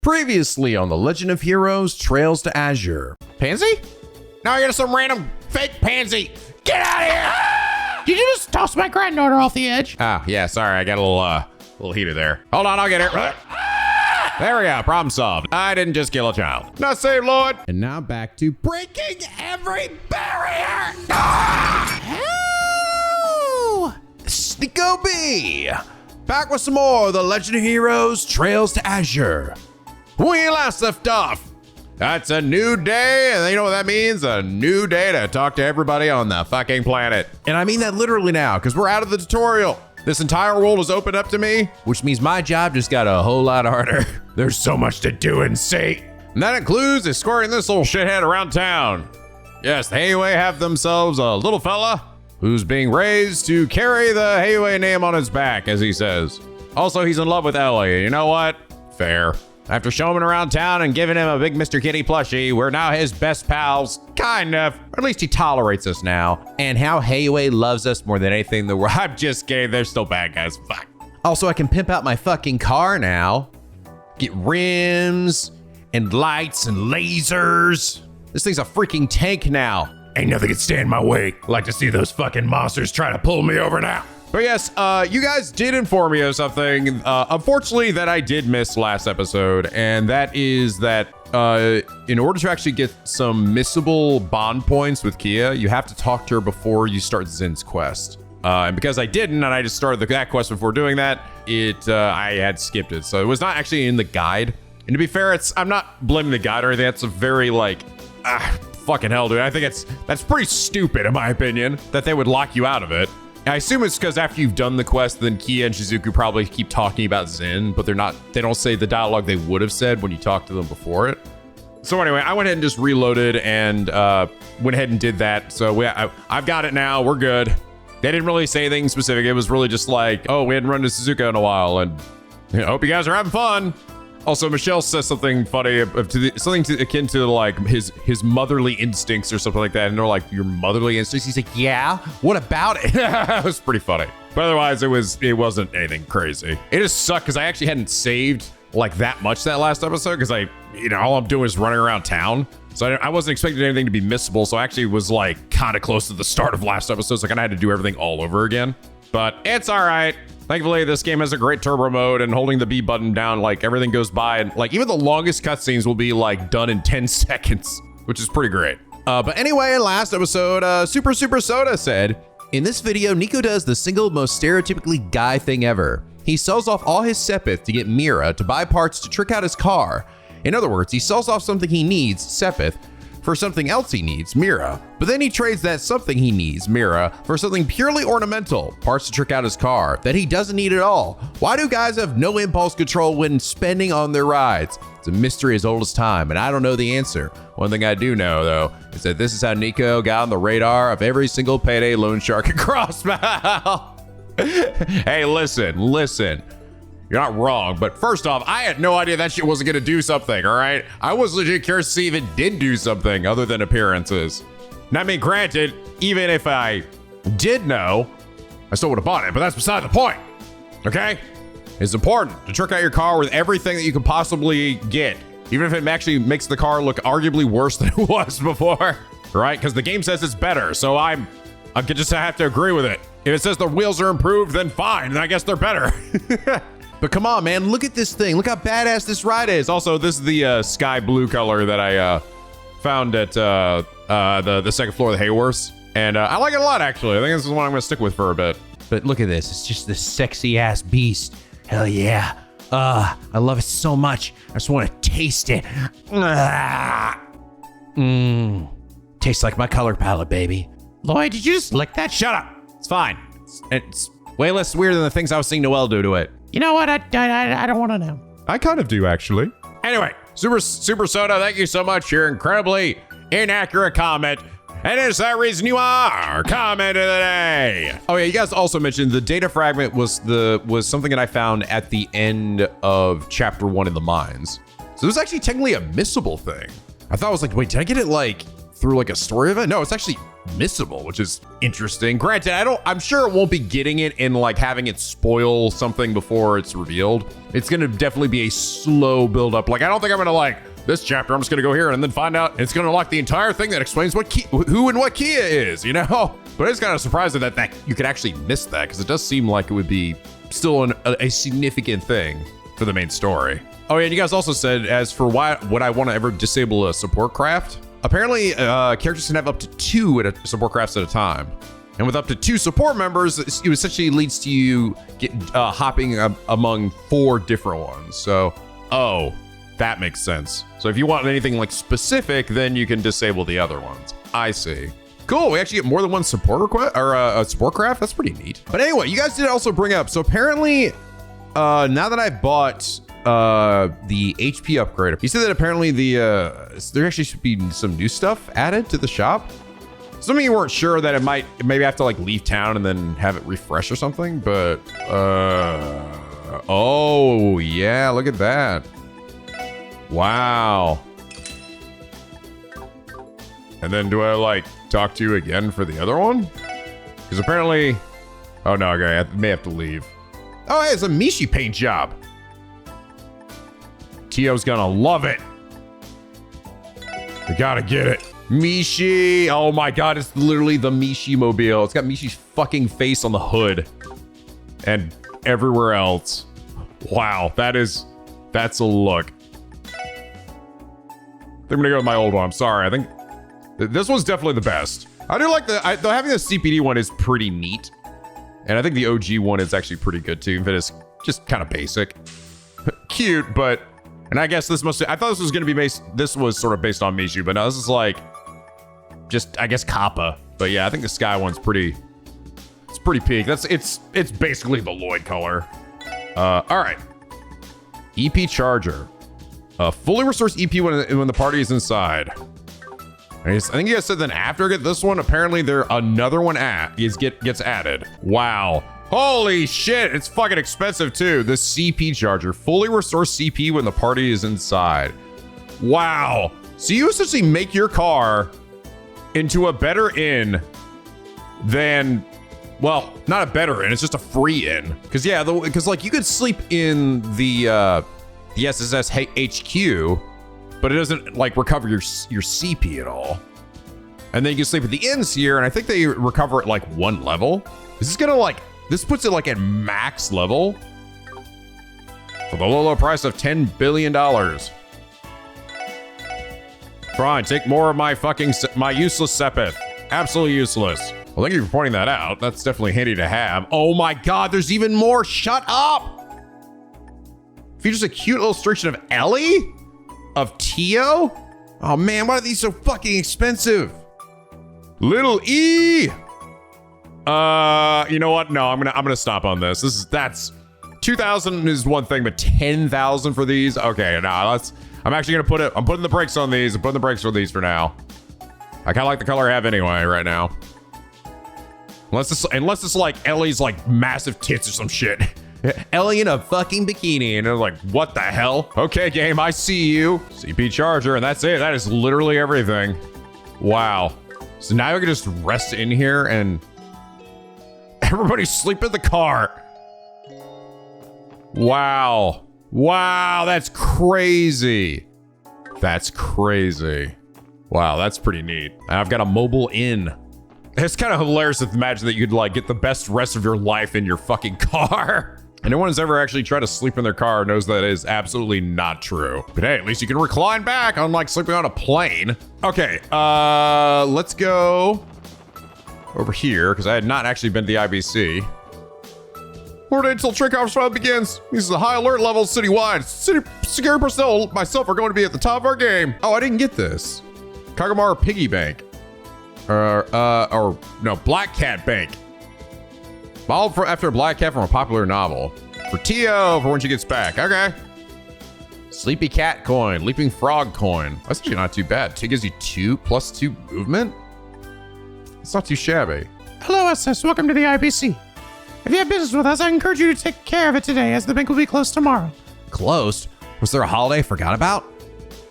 Previously on The Legend of Heroes Trails to Azure. Pansy? No, you're some random fake pansy. Get out of here! Did you just toss my granddaughter off the edge? Oh, yeah, sorry. I got a little heater there. Hold on, I'll get her. There we go. Problem solved. I didn't just kill a child. Not saved, Lloyd. And now back to breaking every barrier. Oh! NicoB! Back with some more The Legend of Heroes Trails to Azure. We last left off. That's a new day, and you know what that means? A new day to talk to everybody on the fucking planet. And I mean that literally now, because we're out of the tutorial. This entire world is opened up to me, Which means my job just got a whole lot harder. there's so much to do and see. And that includes escorting this little shithead around town. Yes, the Heiwei have themselves a little fella who's being raised to carry the Heiwei name on his back, as he says. Also, he's in love with Ellie. You know what? Fair. After showing him around town and giving him a big Mr. Kitty plushie, we're now his best pals, kind of. Or at least he tolerates us now. And how Heiwei loves us more than anything in the world. I'm just kidding, they're still bad guys, fuck. Also, I can pimp out my fucking car now. Get rims and lights and lasers. This thing's a freaking tank now. Ain't nothing can stand in my way. Like to see those fucking monsters try to pull me over now. But yes, you guys did inform me of something, unfortunately, that I did miss last episode, and that is that in order to actually get some missable bond points with Kia, you have to talk to her before you start Zen's quest. And because I didn't, and I just started that quest before doing that, I had skipped it. So it was not actually in the guide. And to be fair, I'm not blaming the guide or anything. That's a very fucking hell, dude. I think that's pretty stupid, in my opinion, that they would lock you out of it. I assume it's because after you've done the quest, then Kia and Shizuku probably keep talking about Zen, but they don't say the dialogue they would have said when you talked to them before it. So anyway, I went ahead and just reloaded and went ahead and did that. So I've got it now. We're good. They didn't really say anything specific. It was really just like, oh, we hadn't run to Suzuka in a while, and I hope you guys are having fun. Also, Michelle says something funny, something akin to like his motherly instincts or something like that. And they're like, your motherly instincts? He's like, yeah, what about it? It was pretty funny. But otherwise, it wasn't anything crazy. It just sucked because I actually hadn't saved like that much that last episode because all I'm doing is running around town. So I wasn't expecting anything to be missable. So I actually was like kind of close to the start of last episode. So I kind of had to do everything all over again. But it's all right. Thankfully, this game has a great turbo mode, and holding the B button down, like everything goes by, and like even the longest cutscenes will be like done in 10 seconds, which is pretty great. But anyway, in last episode, Super Soda said, in this video, Nico does the single most stereotypically guy thing ever. He sells off all his Sepith to get Mira to buy parts to trick out his car. In other words, he sells off something he needs, Sepith, for something else he needs, Mira. But then he trades that something he needs, Mira, for something purely ornamental, parts to trick out his car, that he doesn't need at all. Why do guys have no impulse control when spending on their rides? It's a mystery as old as time, and I don't know the answer. One thing I do know, though, is that this is how Nico got on the radar of every single payday loan shark at Crossbell. Hey, listen. You're not wrong, but first off, I had no idea that shit wasn't gonna do something, all right? I was legit curious to see if it did do something other than appearances. Now, I mean, granted, even if I did know, I still would have bought it, but that's beside the point, okay? It's important to trick out your car with everything that you can possibly get, even if it actually makes the car look arguably worse than it was before, right? Because the game says it's better, so I just have to agree with it. If it says the wheels are improved, then fine, then I guess they're better. But come on, man, look at this thing. Look how badass this ride is. Also, this is the sky blue color that I found at the second floor of the Hayworths. And I like it a lot, actually. I think this is one I'm going to stick with for a bit. But look at this. It's just this sexy ass beast. Hell yeah. I love it so much. I just want to taste it. Tastes like my color palette, baby. Lloyd, did you just lick that? Shut up. It's fine. It's way less weird than the things I was seeing Noelle do to it. You know what? I don't want to know. I kind of do, actually. Anyway, Super Soda, thank you so much. Your incredibly inaccurate comment. And it's that reason you are comment of the day. Oh yeah, you guys also mentioned the data fragment was something that I found at the end of chapter 1 in the mines. So it was actually technically a missable thing. I thought I was like, wait, did I get it like through like a story event. No, it's actually missable, which is interesting. Granted, I'm sure it won't be getting it and like having it spoil something before it's revealed. It's gonna definitely be a slow build up. Like, I don't think I'm gonna like this chapter. I'm just gonna go here and then find out it's gonna unlock the entire thing that explains who and what Kia is, you know? But it's kind of surprising that you could actually miss that, because it does seem like it would be still a significant thing for the main story. Oh yeah, and you guys also said, as for would I want to ever disable a support craft? Apparently, characters can have up to 2 support crafts at a time. And with up to 2 support members, it essentially leads to you hopping among 4 different ones. So, oh, that makes sense. So if you want anything like specific, then you can disable the other ones. I see. Cool, we actually get more than 1 support request, or a support craft. That's pretty neat. But anyway, you guys did also bring up, so apparently, now that I bought the HP upgrade, you said that apparently there actually should be some new stuff added to the shop. Some of you weren't sure that maybe I have to like leave town and then have it refresh or something, but oh yeah, look at that. Wow. And then do I like talk to you again for the other one? Because apparently, oh no, okay, I may have to leave. Oh, hey, it's a Mishi paint job. Tio's gonna love it. We gotta get it. Mishi, oh my God, it's literally the Mishi mobile. It's got Mishi's fucking face on the hood and everywhere else. Wow, that's a look. I'm gonna go with my old one. I'm sorry, I think this one's definitely the best. I do like having the CPD one is pretty neat. And I think the OG one is actually pretty good too, but it's just kind of basic. Cute, but, and I guess I thought this was gonna be this was sort of based on Mishu, but no, this is like, just, I guess, Kappa. But yeah, I think the Sky one's it's pretty peak. It's basically the Lloyd color. All right. EP Charger. Fully restores EP when the party is inside. I think you guys said then after I get this one, apparently another one gets added. Wow. Holy shit, it's fucking expensive too. The CP Charger. Fully restores CP when the party is inside. Wow. So you essentially make your car into a better inn than, well, not a better inn, it's just a free inn. Because yeah, because like you could sleep in the SSS HQ, but it doesn't like recover your CP at all. And then you can sleep at the inns here, and I think they recover at like 1 level. Is this gonna like, this puts it like at max level for the low price of $10 billion. Fine, take more of my useless Sepith. Absolutely useless. Well, thank you for pointing that out. That's definitely handy to have. Oh my God, there's even more. Shut up. Features a cute illustration of Ellie? Of Tio? Oh man, why are these so fucking expensive? Little E. You know what? No, I'm gonna stop on this. That's 2,000 is one thing, but 10,000 for these? Okay, nah, I'm actually gonna I'm putting the brakes on these. I'm putting the brakes on these for now. I kinda like the color I have anyway right now. Unless it's like Ellie's like massive tits or some shit. Ellie in a fucking bikini, and they're like, what the hell? Okay, game, I see you. CP Charger, and that's it. That is literally everything. Wow. So now I can just rest in here and everybody sleep in the car. Wow. Wow, that's crazy. That's crazy. Wow, that's pretty neat. I've got a mobile inn. It's kind of hilarious to imagine that you could like get the best rest of your life in your fucking car. And no one has ever actually tried to sleep in their car knows that is absolutely not true. But hey, at least you can recline back, unlike sleeping on a plane. Okay, let's go over here, because I had not actually been to the IBC. Order until trick off trial begins. These are the high alert levels citywide. City security personnel myself are going to be at the top of our game. Oh, I didn't get this. Kagamaru Piggy Bank. Or no, Black Cat Bank. Modeled after a black cat from a popular novel. For Tio, for when she gets back. Okay. Sleepy Cat coin, Leaping Frog coin. That's actually not too bad. It gives you 2+2 movement. It's not too shabby. Hello, SS. Welcome to the IBC. If you have business with us, I encourage you to take care of it today, as the bank will be closed tomorrow. Closed? Was there a holiday I forgot about?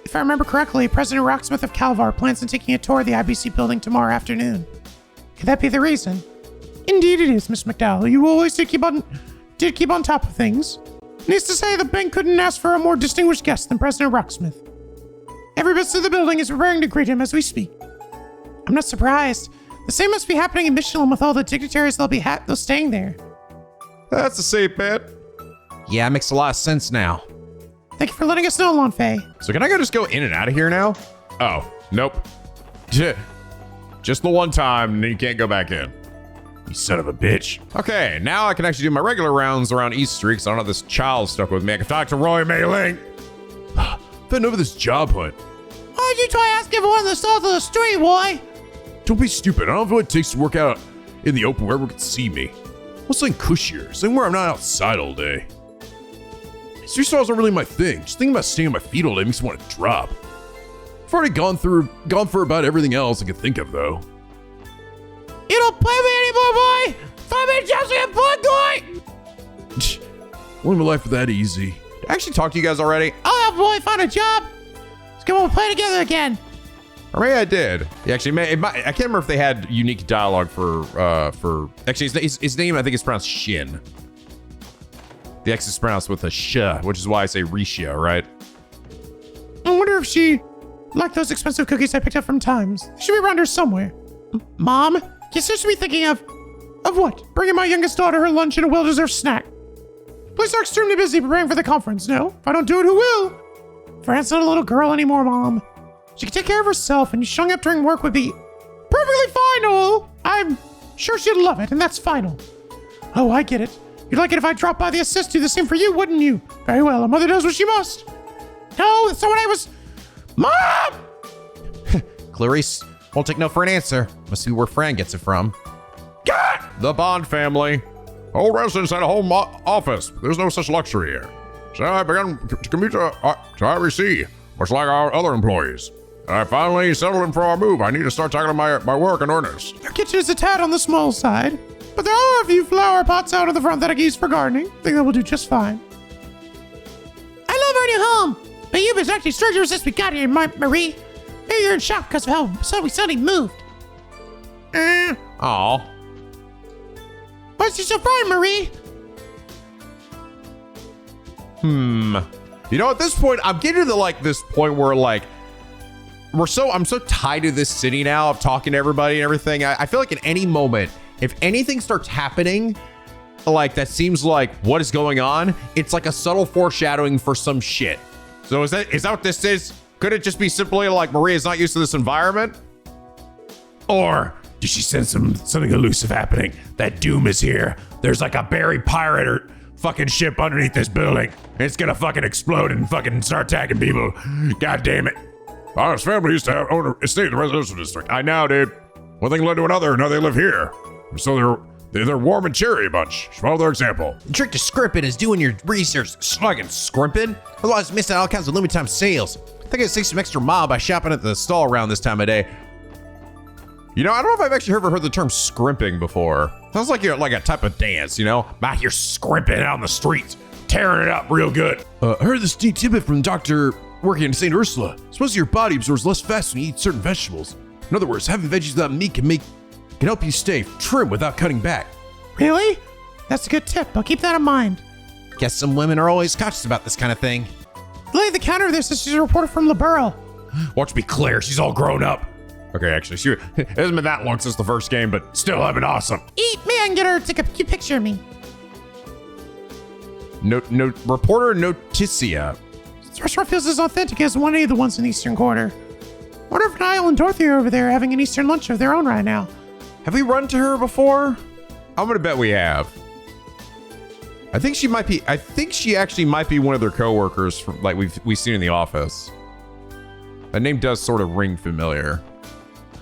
If I remember correctly, President Rocksmith of Calvard plans on taking a tour of the IBC building tomorrow afternoon. Could that be the reason? Indeed it is, Miss McDowell. You always did keep on top of things. Needs to say, the bank couldn't ask for a more distinguished guest than President Rocksmith. Every bit of the building is preparing to greet him as we speak. I'm not surprised. The same must be happening in Michelin with all the dignitaries they'll staying there. That's the safe bet. Yeah, it makes a lot of sense now. Thank you for letting us know, Lon Fei. So can I just go in and out of here now? Oh, nope. Just the one time, and then you can't go back in. You son of a bitch. Okay, now I can actually do my regular rounds around East Street because I don't have this child stuck with me. I can talk to Roy Mei Ling. Been over this job hunt. Why don't you try asking everyone on the south of the street, boy? Don't be stupid. I don't know what it takes to work out in the open where everyone can see me. What's something cushier? Something where I'm not outside all day. Street stalls aren't really my thing. Just thinking about staying on my feet all day makes me want to drop. I've already gone for about everything else I can think of, though. You don't play me anymore, boy! Find me just a boy! Wouldn't my life be that easy? Did I actually talk to you guys already? I'll help boy find a job. Let's come on, play together again. Or maybe I did. Yeah, actually, I can't remember if they had unique dialogue for actually, his name, I think, is pronounced Shin. The X is pronounced with a sh, which is why I say Risha, right? I wonder if she liked those expensive cookies I picked up from Times. They should be around here somewhere. Mom, you seem to be thinking of what? Bringing my youngest daughter her lunch and a well-deserved snack. Police are extremely busy preparing for the conference, no? If I don't do it, who will? Fran's not a little girl anymore, Mom. She can take care of herself, and showing up during work would be perfectly fine, Noel. I'm sure she'd love it, and that's final. Oh, I get it. You'd like it if I dropped by the assist, do the same for you, wouldn't you? Very well, a mother does what she must. No, that's not what I was... Mom! Clarice won't take no for an answer. Must be where Fran gets it from. God! The Bond family. Old residents at a home office. There's no such luxury here. So I began to commute to IBC, much like our other employees. I finally settled in for our move. I need to start tackling my work in earnest. Your kitchen is a tad on the small side, but there are a few flower pots out of the front that I can use for gardening. I think that will do just fine. I love our new home, but you was actually stranger since we got here, Marie. Maybe you're in shock because of how we suddenly moved. Aw. Why's you so frightened, Marie? You know, at this point, I'm getting to this point where I'm so tied to this city now of talking to everybody and everything. I feel like at any moment, if anything starts happening, that seems like what is going on, it's like a subtle foreshadowing for some shit. So is that what this is? Could it just be simply like Maria's not used to this environment? Or did she sense something elusive happening? That doom is here. There's like a buried pirate or fucking ship underneath this building. And it's gonna fucking explode and fucking start attacking people. God damn it. Our family used to own a estate in the residential district. I know, dude. One thing led to another, and now they live here. So they're warm and cheery a bunch. Follow their example. The trick to scrimping is doing your research. Slugging scrimping. Otherwise, missing out all kinds of limited time sales. I think I save some extra mile by shopping at the stall around this time of day. You know, I don't know if I've actually ever heard the term scrimping before. Sounds like you're like a type of dance, you know? Out here scrimping out on the streets, tearing it up real good. I heard this neat tidbit from the doctor working in St. Ursula. Supposedly your body absorbs less fast when you eat certain vegetables. In other words, having veggies without meat can help you stay trim without cutting back. Really? That's a good tip. I'll keep that in mind. Guess some women are always cautious about this kind of thing. The lady at the counter of this is she's a reporter from Liberal. Watch me clear, she's all grown up. Okay, actually, it hasn't been that long since the first game, but still have been awesome. Eat me and get her to take a cute picture of me. No, reporter Noticia. This restaurant feels as authentic as any of the ones in the Eastern Quarter. Wonder if Niall and Dorothy are over there having an Eastern lunch of their own right now. Have we run to her before? I'm gonna bet we have. I think she actually might be one of their coworkers from we've seen in the office. That name does sort of ring familiar.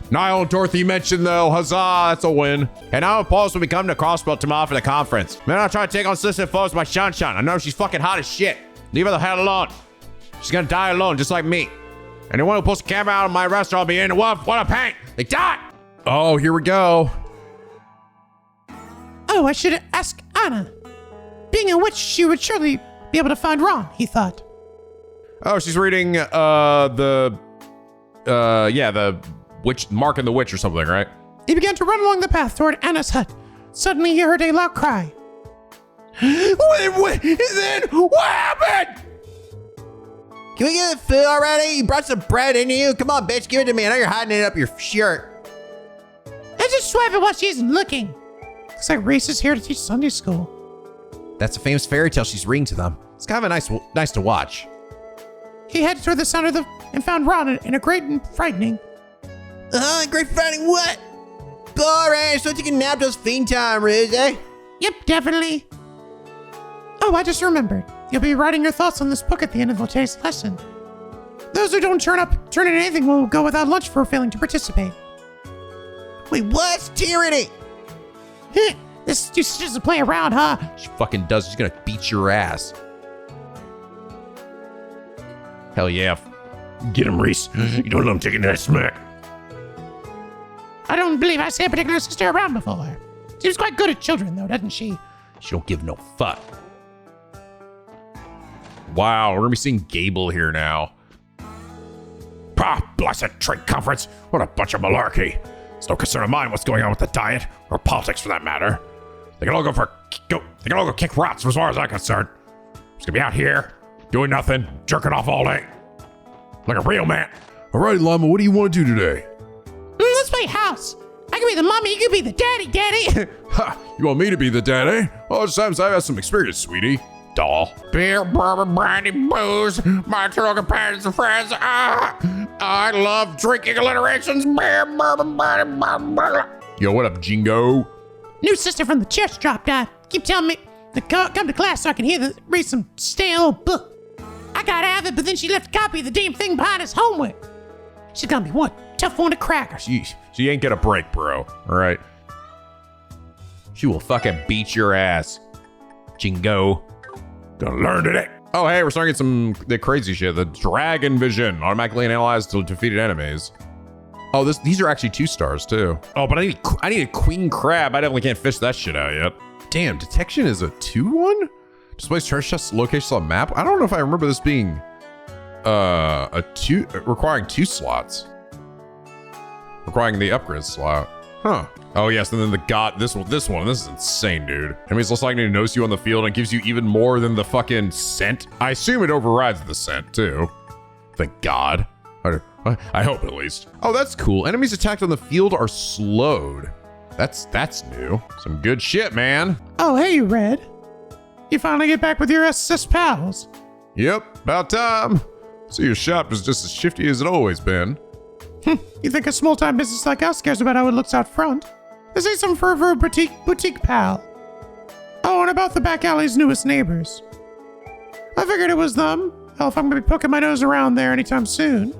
Niall and Dorothy mentioned though, huzzah, that's a win. And now Paul's will be coming to Crossbell tomorrow for the conference. Man, I'll try to take on Sister Foes by Shanshan. I know she's fucking hot as shit. Leave her the hell alone. She's gonna die alone, just like me. Anyone who pulls a camera out of my restaurant will be in. What a pain. They die. Oh, here we go. Oh, I should ask Anna. Being a witch, she would surely be able to find Ron, he thought. Oh, she's reading the witch, Mark and the Witch or something, right? He began to run along the path toward Anna's hut. Suddenly he heard a loud cry. What happened? Can we get the food already? You brought some bread, didn't you? Come on, bitch, give it to me. I know you're hiding it up your shirt. Let's just swipe it while she isn't looking. Looks like Reese is here to teach Sunday school. That's a famous fairy tale she's reading to them. It's kind of nice to watch. He headed toward the sound of and found Ron in a great and frightening. Great frightening what? Boring, so taking a nap till feeding time, Riz, eh? Yep, definitely. Oh, I just remembered. You'll be writing your thoughts on this book at the end of today's lesson. Those who don't turn in anything will go without lunch for failing to participate. Wait, what's tyranny? This is just to play around, huh? She fucking does. She's gonna beat your ass. Hell yeah. Get him, Reese. You don't let him taking that smack. I don't believe I seen a particular sister around before. Seems quite good at children, though, doesn't she? She don't give no fuck. Wow, we're gonna be seeing Gable here now. Blessed trade conference. What a bunch of malarkey. It's no concern of mine what's going on with the diet, or politics for that matter. They can all go kick rocks as far as I'm concerned. I'm just gonna be out here, doing nothing, jerking off all day. Like a real man. All right, Llama, what do you want to do today? Let's play house. I can be the mommy, you can be the daddy. Ha! You want me to be the daddy? Oh, sometimes I've had some experience, sweetie. Doll. Beer, bourbon, brandy, booze, my true companions and friends. I love drinking alliterations. Beer, bourbon, brandy, bourbon. Yo, what up, Jingo? New sister from the church dropped out. Keep telling me to come to class so I can read some stale old book. I gotta have it, but then she left a copy of the damn thing behind as homework. She's gonna be one tough one to crack. She ain't gonna break, bro. All right. She will fucking beat your ass, Jingo. Gonna learn today. Oh, hey, we're starting to get the crazy shit. The dragon vision automatically analyzed to defeated enemies. Oh, these are actually 2 stars too. Oh, but I need a queen crab. I definitely can't fish that shit out yet. Damn, detection is a 2-1? Displays treasure chest locations on map. I don't know if I remember this being requiring 2 slots. Requiring the upgrade slot. Huh. Oh yes, and then the god, this one, this is insane, dude. Enemies less likely to notice you on the field and gives you even more than the fucking scent. I assume it overrides the scent too. Thank God. I hope at least. Oh, that's cool. Enemies attacked on the field are slowed. That's new. Some good shit, man. Oh, hey, Red. You finally get back with your SSS pals. Yep, about time. So your shop is just as shifty as it always been. You think a small-time business like us cares about how it looks out front? This ain't some fervor boutique pal. Oh, and about the back alley's newest neighbors. I figured it was them. Hell, if I'm gonna be poking my nose around there anytime soon.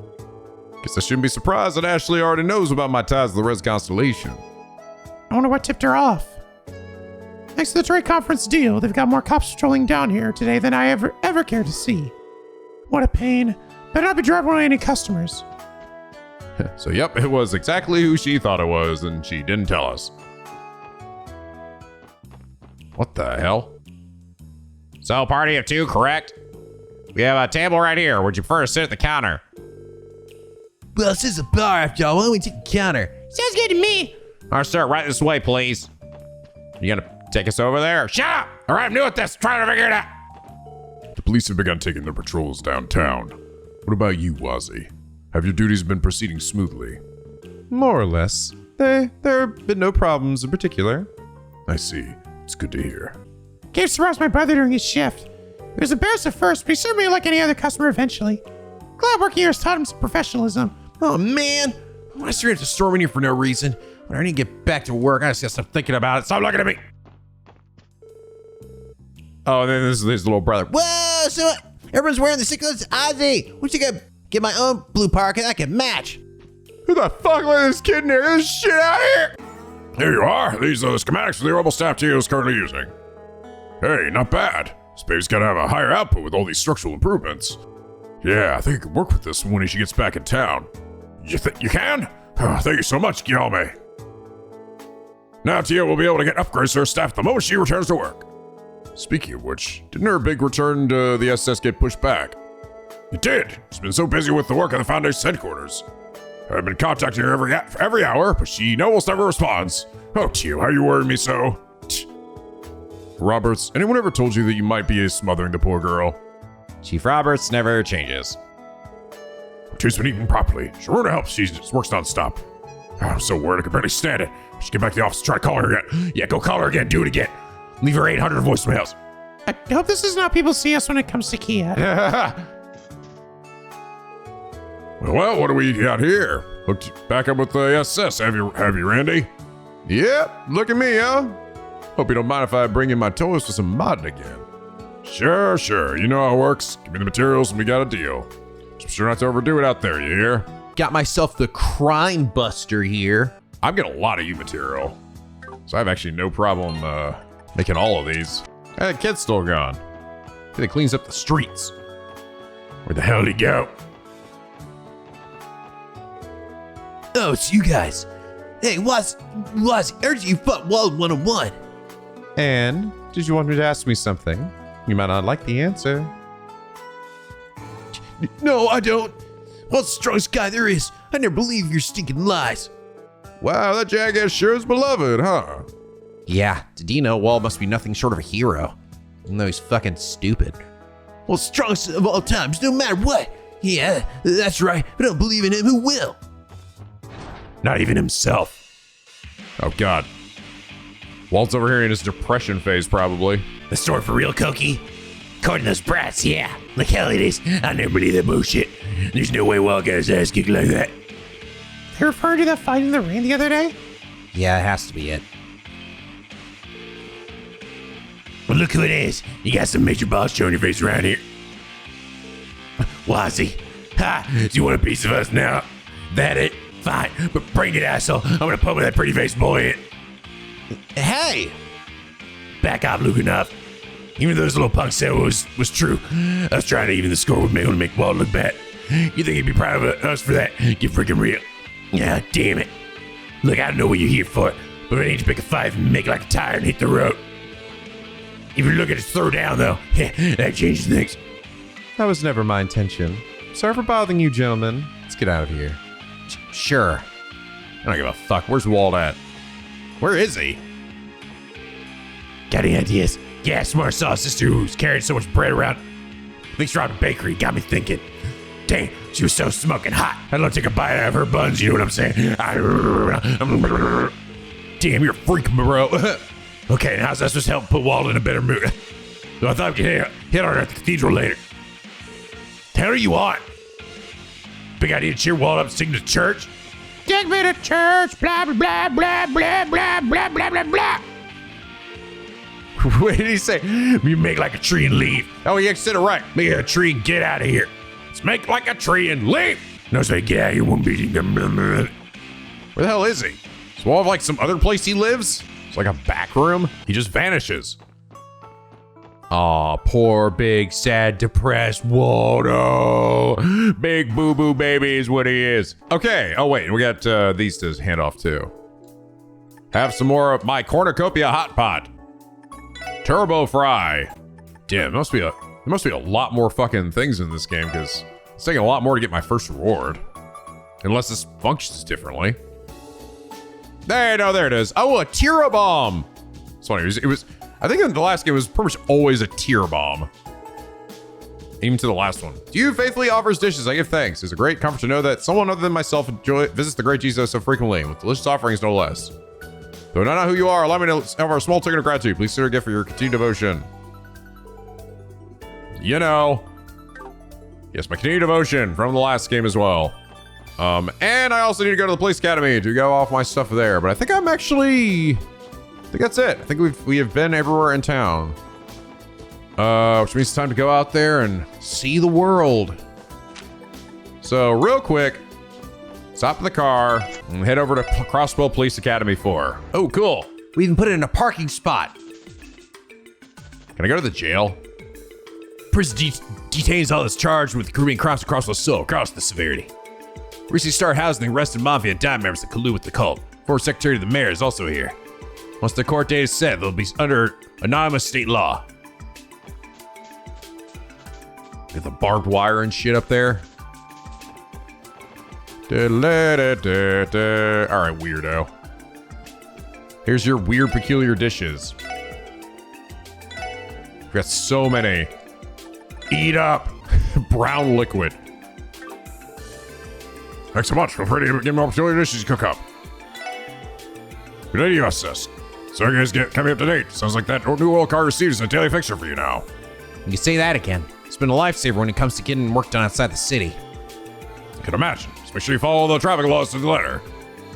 Guess I shouldn't be surprised that Ashley already knows about my ties to the Res Constellation. I wonder what tipped her off. Thanks to the trade conference deal, they've got more cops patrolling down here today than I ever cared to see. What a pain. Better not be driving away any customers. So yep, it was exactly who she thought it was, and she didn't tell us. What the hell? So party of 2, correct? We have a table right here. Would you first sit at the counter? Well, this is a bar after all. Why don't we take a counter? Sounds good to me. All right, sir, right this way, please. You gonna take us over there? Shut up! All right, I'm new at this. Trying to figure it out. The police have begun taking their patrols downtown. What about you, Wazzy? Have your duties been proceeding smoothly? More or less. There have been no problems in particular. I see. It's good to hear. Gave surprised my brother during his shift. He was embarrassed at first, but he served me like any other customer eventually. Glad working here has taught him some professionalism. Oh man, why do you have to storm in here for no reason? When I need to get back to work, I just gotta stop thinking about it. Stop looking at me. Oh, and then this is his little brother. Whoa, so everyone's wearing the Cichlids Ozzy. What you gonna get my own blue parka that can match? Who the fuck let this kid in here? Get this shit out of here! Here you are. These are the schematics the Rebel staff team is currently using. Hey, not bad. This baby's gotta have a higher output with all these structural improvements. Yeah, I think I can work with this when she gets back in town. You think you can? Oh, thank you so much, Guillaume. Now Tia will be able to get upgrades to her staff the moment she returns to work. Speaking of which, didn't her big return to the SS get pushed back? It did. She's been so busy with the work at the Foundation's headquarters. I've been contacting her every hour, but she almost never responds. Oh, Tio, how you worrying me so? Roberts, anyone ever told you that you might be smothering the poor girl? Chief Roberts never changes. Tio's been eating properly. Sharona helps. She just works nonstop. Oh, I'm so worried I can barely stand it. I should get back to the office and try to call her again. Yeah, go call her again. Do it again. Leave her 800 voicemails. I hope this isn't how people see us when it comes to Kia. Well, what do we got here? Hooked back up with the SS. Have you, Randy? Yep, look at me, huh? Hope you don't mind if I bring in my toys for some modding again. Sure. You know how it works. Give me the materials and we got a deal. Just sure not to overdo it out there, you hear? Got myself the crime buster here. I'm getting a lot of you material, so I have actually no problem making all of these. Hey, the kid's still gone. He cleans up the streets. Where the hell did he go? Oh, it's you guys. Hey, was urge you fuck Wald 101. And did you want me to ask me something? You might not like the answer. No, I don't. What's the strongest guy there is? I never believe your stinking lies. Wow, that jackass sure is beloved, huh? Yeah, to Dino, Wall must be nothing short of a hero. Even though he's fucking stupid. Well, strongest of all times, no matter what. Yeah, that's right. I don't believe in him. Who will? Not even himself. Oh, God. Walt's over here in his depression phase, probably. The story for real, Cokie? According to those brats, yeah. Like hell it is. I never believe that bullshit. There's no way Walt got his ass kicked like that. They referred to that fight in the rain the other day? Yeah, it has to be it. Well, look who it is. You got some major boss showing your face around here. Wazzy. Ha! Do you want a piece of us now? That it? Fine, but bring it, asshole. I'm gonna put with that pretty face boy in. Hey! Back off, Luganov. Even though those little punks said it was true, I was trying to even the score with me to make Walt look bad. You think he'd be proud of us for that? Get freaking real. Yeah, damn it. Look, I don't know what you're here for, but I need to pick a fight and make it like a tire and hit the road. If you're looking to throw down, though, that changes things. That was never my intention. Sorry for bothering you, gentlemen. Let's get out of here. Sure. I don't give a fuck. Where's Walt at? Where is he? Got any ideas? Yeah, smart saw a sister who's carried so much bread around. Thinks robbed a bakery. Got me thinking. Dang, she was so smoking hot. I'd love to take a bite out of her buns, you know what I'm saying? Damn, you're a freak, bro. Okay, now how's that supposed to help put Walt in a better mood? So I thought we could hit on her at the cathedral later. Hell are you on? Big idea to cheer Walt up, sing to church? Take me to church, blah, blah, blah, blah, blah, blah, blah, blah, blah, blah. What did he say? You make like a tree and leave. Oh, he said it right. Make a tree and get out of here. Let's make like a tree and leave. No, say get out of here, won't be. Where the hell is he? Does Walt have like some other place he lives? It's like a back room? He just vanishes. Aw, poor, big, sad, depressed Waldo. Big boo-boo baby is what he is. Okay, oh wait, we got these to hand off too. Have some more of my cornucopia hot pot. Turbo fry. Damn, there must be a lot more fucking things in this game because it's taking a lot more to get my first reward. Unless this functions differently. There it is. Oh, a tear bomb. It's funny, it was I think in the last game it was pretty much always a tear bomb. Even to the last one. To you faithfully offers dishes, I give thanks. It's a great comfort to know that someone other than myself visits the great Jesus so frequently, with delicious offerings no less. Though I don't know who you are, allow me to offer a small token of gratitude. Please consider a gift for your continued devotion. You know. Yes, my continued devotion from the last game as well. And I also need to go to the police academy to go off my stuff there. But I think I'm actually... I think that's it. I think we have been everywhere in town. Which means it's time to go out there and see the world. So real quick, stop in the car and head over to Crossbell Police Academy 4. Oh, cool. We even put it in a parking spot. Can I go to the jail? Prison detains all that's charged with committing crimes across the soul, across the severity. Recently started housing the arrested mafia and dime members that collude with the cult. Former Secretary of the Mayor is also here. Once the court date is set, they'll be under anonymous state law. Got the barbed wire and shit up there. All right, weirdo. Here's your weird, peculiar dishes. We've got so many. Eat up. Brown liquid. Thanks so much. Feel free to give me more peculiar dishes to cook up. Good day to you, sis. So you guys get coming up to date. Sounds like that new oil car received is a daily fixture for you now. You can say that again. It's been a lifesaver when it comes to getting work done outside the city. I can imagine. Just make sure you follow the traffic laws to the letter.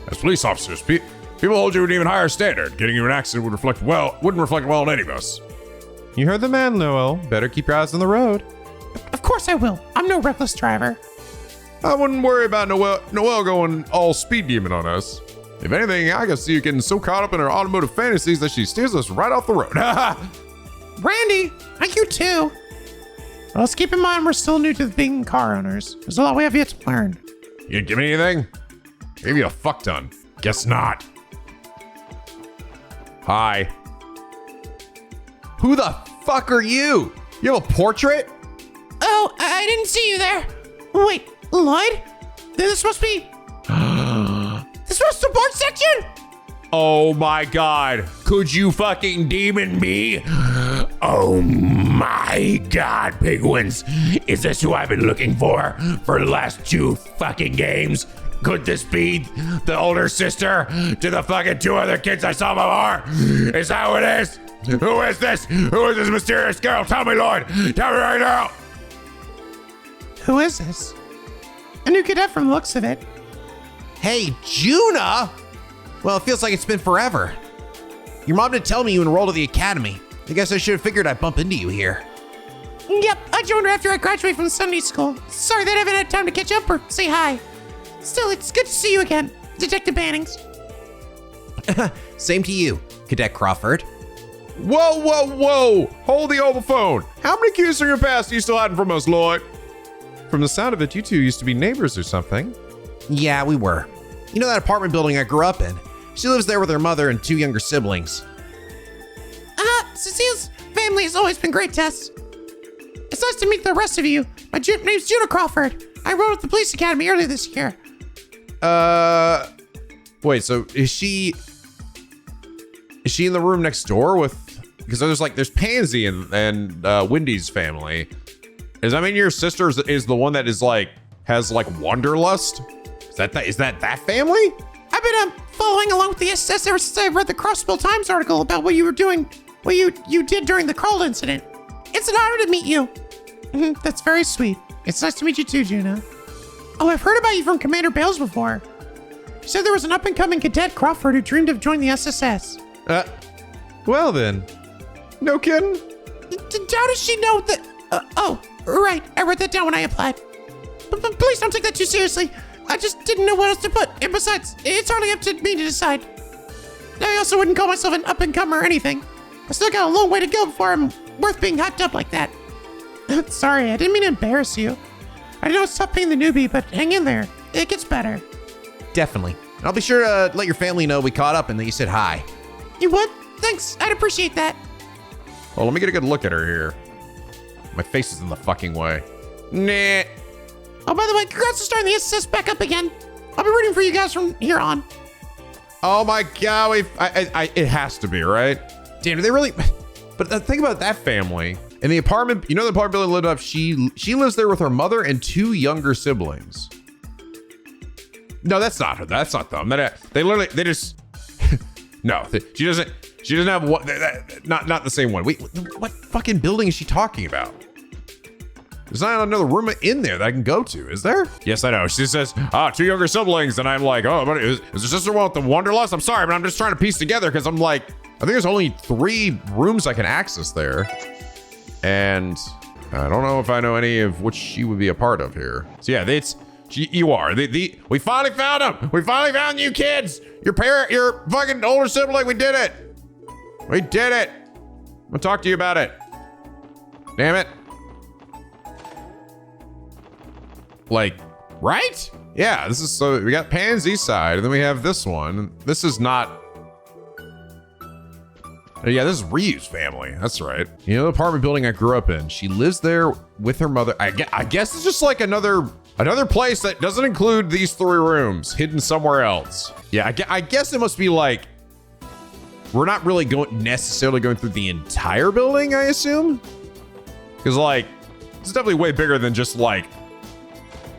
As police officers, people hold you to an even higher standard. Getting you in an accident wouldn't reflect well on any of us. You heard the man, Noel. Better keep your eyes on the road. Of course I will. I'm no reckless driver. I wouldn't worry about Noel going all speed demon on us. If anything, I can see you getting so caught up in her automotive fantasies that she steers us right off the road. Randy, you too. Well, let's keep in mind we're still new to being car owners. There's a lot we have yet to learn. You didn't give me anything? Gave you a fuck ton. Guess not. Hi. Who the fuck are you? You have a portrait? Oh, I didn't see you there. Wait, Lloyd? This must be... This was the support section? Oh my god. Could you fucking demon me? Oh my god, Pigwins. Is this who I've been looking for the last 2 fucking games? Could this be the older sister to the fucking 2 other kids I saw before? Is that what it is? Who is this? Who is this mysterious girl? Tell me, Lloyd. Tell me right now. Who is this? A new cadet from the looks of it. Hey, Juna! Well, it feels like it's been forever. Your mom didn't tell me you enrolled at the academy. I guess I should have figured I'd bump into you here. Yep, I joined her after I graduated from Sunday school. Sorry that I haven't had time to catch up or say hi. Still, it's good to see you again, Detective Bannings. Same to you, Cadet Crawford. Whoa! Hold the old phone. How many cues from your past are you still hiding from us, Lloyd? From the sound of it, you two used to be neighbors or something. Yeah, we were. You know that apartment building I grew up in? She lives there with her mother and 2 younger siblings. Cecile's family has always been great to us. It's nice to meet the rest of you. My name's Juna Crawford. I rode at the police academy earlier this year. Wait, so is she in the room next door with, because there's Pansy and Wendy's family. Does that mean your sister is the one that has wanderlust? Is that family? I've been following along with the SS ever since I read the Crossbell Times article about what you were doing, what you did during the Crawl incident. It's an honor to meet you. That's very sweet. It's nice to meet you too, Juna. Oh, I've heard about you from Commander Bales before. She said there was an up-and-coming cadet, Crawford, who dreamed of joining the SSS. Well then. No kidding? How does she know that? Oh, right. I wrote that down when I applied. But please don't take that too seriously. I just didn't know what else to put. And besides, it's hardly up to me to decide. I also wouldn't call myself an up-and-comer or anything. I still got a long way to go before I'm worth being hyped up like that. Sorry, I didn't mean to embarrass you. I know it's tough being the newbie, but hang in there. It gets better. Definitely. And I'll be sure to let your family know we caught up and that you said hi. You would? Thanks. I'd appreciate that. Well, let me get a good look at her here. My face is in the fucking way. Nah. Oh, by the way, congrats on starting the SS back up again. I'll be rooting for you guys from here on. Oh my god, it has to be, right? Damn, do they really? But think about that family. In the apartment, the apartment building lived up, she lives there with her mother and 2 younger siblings. No, that's not her. That's not them. They just no. She doesn't have one. Not the same one. Wait, what fucking building is she talking about? There's not another room in there that I can go to, is there? Yes, I know. She says, 2 younger siblings, and I'm like, oh, but is the sister one with the wanderlust? I'm sorry, but I'm just trying to piece together because I'm like, I think there's only 3 rooms I can access there. And I don't know if I know any of which she would be a part of here. So yeah, you are. We finally found them. We finally found you kids. Your fucking older sibling, we did it. We did it. I'm gonna talk to you about it. Damn it. Right? Yeah, this is, so we got Pansy's side, and then we have this one. This is not. Yeah, this is Ryu's family. That's right. You know, the apartment building I grew up in. She lives there with her mother. I guess it's just like another place that doesn't include these 3 rooms hidden somewhere else. Yeah, I guess it must be like, we're not really necessarily going through the entire building, I assume. Because like, it's definitely way bigger than just like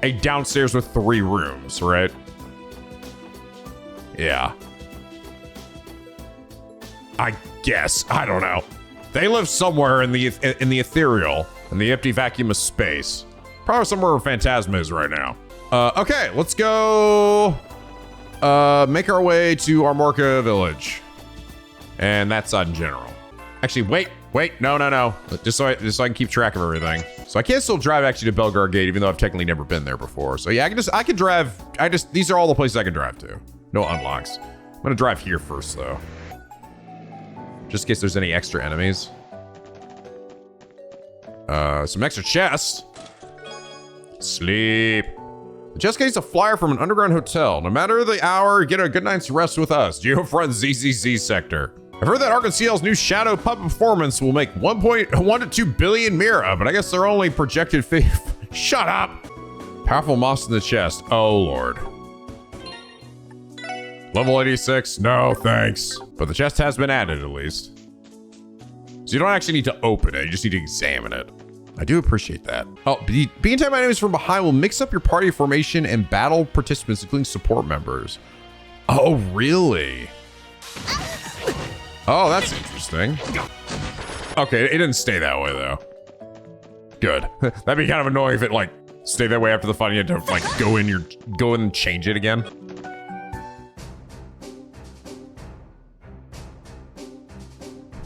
a downstairs with 3 rooms, right? Yeah. I guess. I don't know. They live somewhere in the ethereal, in the empty vacuum of space. Probably somewhere where Phantasma is right now. Okay, let's go make our way to Armorca Village. And that's in general. Actually, wait, no. Just so I can keep track of everything. So I can still drive actually to Belgar Gate, even though I've technically never been there before. So yeah, I can drive. These are all the places I can drive to. No unlocks. I'm gonna drive here first though. Just in case there's any extra enemies. Some extra chests. Sleep. The chest contains a flyer from an underground hotel. No matter the hour, get a good night's rest with us. Geofront ZZZ sector. I've heard that Arkham CL's new Shadow Puppet performance will make 1.1 to 2 billion Mira, but I guess they're only projected Shut up! Powerful moss in the chest. Oh, Lord. Level 86? No, thanks. But the chest has been added, at least. So you don't actually need to open it, you just need to examine it. I do appreciate that. Oh, being attacked by enemies from behind will mix up your party formation and battle participants, including support members. Oh, really? Oh, that's interesting. Okay, it didn't stay that way, though. Good. That'd be kind of annoying if it, like, stayed that way after the fight. You had to, like, go in and change it again.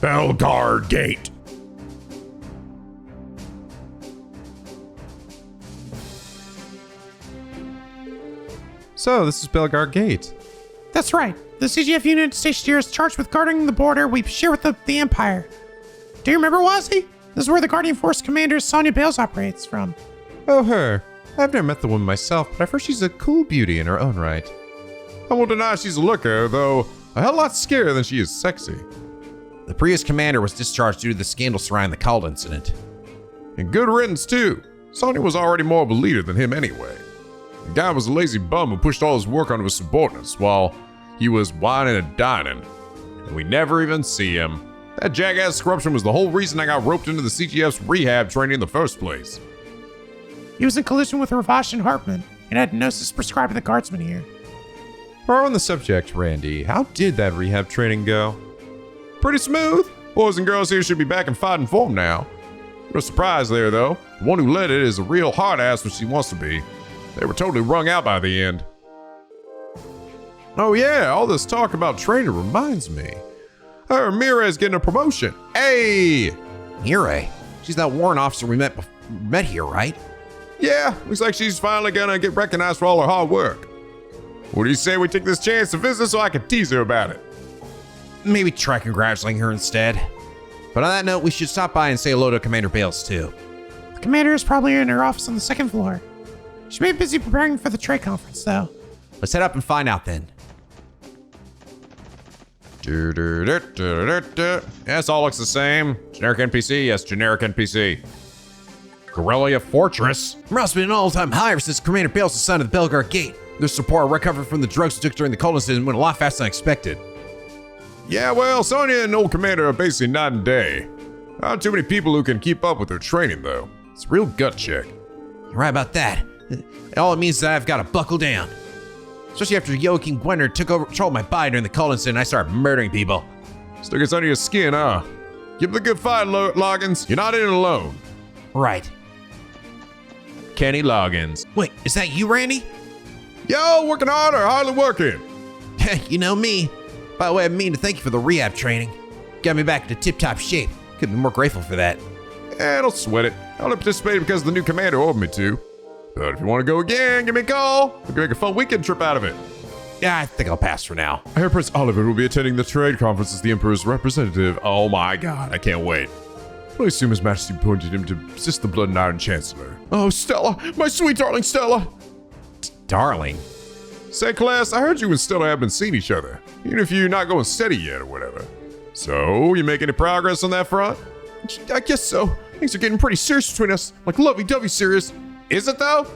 Belgar Gate. So, this is Belgar Gate. That's right. The CGF unit stationed here is charged with guarding the border we share with the Empire. Do you remember Wazzy? This is where the Guardian Force Commander Sonya Bales operates from. Oh, her. I've never met the woman myself, but I've heard she's a cool beauty in her own right. I won't deny she's a looker, though a hell lot scarier than she is sexy. The previous commander was discharged due to the scandal surrounding the cult incident. And good riddance, too. Sonya was already more of a leader than him anyway. The guy was a lazy bum who pushed all his work onto his subordinates while he was whining and dining. And we never even see him. That jackass corruption was the whole reason I got roped into the CGF's rehab training in the first place. He was in collision with Ravash and Hartman and had gnosis prescribed to the guardsman here. While on the subject, Randy, how did that rehab training go? Pretty smooth. Boys and girls here should be back in fighting form now. No surprise there, though. The one who led it is a real hard ass when she wants to be. They were totally wrung out by the end. Oh yeah, all this talk about training reminds me. I heard Mira's getting a promotion. Hey! Mira? She's that warrant officer we met here, right? Yeah, looks like she's finally gonna get recognized for all her hard work. What do you say we take this chance to visit so I can tease her about it? Maybe try congratulating her instead. But on that note, we should stop by and say hello to Commander Bales, too. The commander is probably in her office on the 2nd floor. She may be busy preparing for the trade conference, though. Let's head up and find out then. Yes, all looks the same. Generic NPC, yes, generic NPC. Corellia Fortress. Morale's been an all-time high ever since Commander Bales assigned to the Belgar Gate. Their support recovered from the drugs we took during the cold incident went a lot faster than expected. Yeah, well, Sonya and old Commander are basically night and day. Not too many people who can keep up with their training, though. It's a real gut check. You're right about that. All it means is that I've got to buckle down. Especially after Joachim Gwender took over control of my body during the cold incident and I started murdering people. Still gets under your skin, huh? Give it a good fight, Loggins. You're not in it alone. Right. Kenny Loggins. Wait, is that you, Randy? Yo, working hard or hardly working? You know me. By the way, I mean to thank you for the rehab training. Got me back into tip-top shape. Couldn't be more grateful for that. Yeah, don't sweat it. I only participated because the new commander ordered me to. But if you want to go again, give me a call. We can make a fun weekend trip out of it. Yeah, I think I'll pass for now. I hear Prince Oliver will be attending the trade conference as the Emperor's representative. Oh my god, I can't wait. I assume His Majesty appointed him to assist the Blood and Iron Chancellor. Oh, Stella, my sweet darling Stella. Darling? Say, class, I heard you and Stella have been seeing each other. Even if you're not going steady yet or whatever. So, you make any progress on that front? I guess so. Things are getting pretty serious between us, like lovey-dovey serious. Is it though?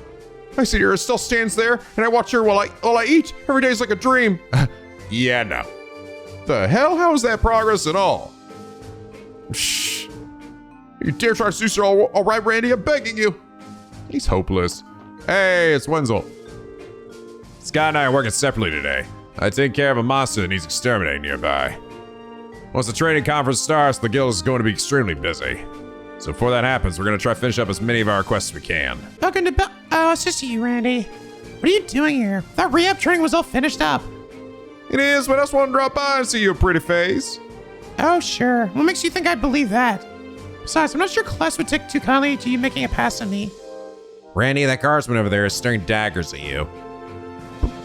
I sit here, still stands there, and I watch her while I eat. Every day's like a dream. Yeah, no. The hell? How is that progress at all? Shh. You dare try to seduce her all right, Randy? I'm begging you. He's hopeless. Hey, it's Wenzel. Scott and I are working separately today. I take care of a monster that needs exterminating nearby. Once the training conference starts, the guild is going to be extremely busy. So before that happens, we're going to try to finish up as many of our requests as we can. Welcome to it's just you, Randy. What are you doing here? That re-up training was all finished up. It is, but I just want to drop by and see your pretty face. Oh, sure. What makes you think I'd believe that? Besides, I'm not sure class would take too kindly to you making a pass on me. Randy, that guardsman over there is staring daggers at you.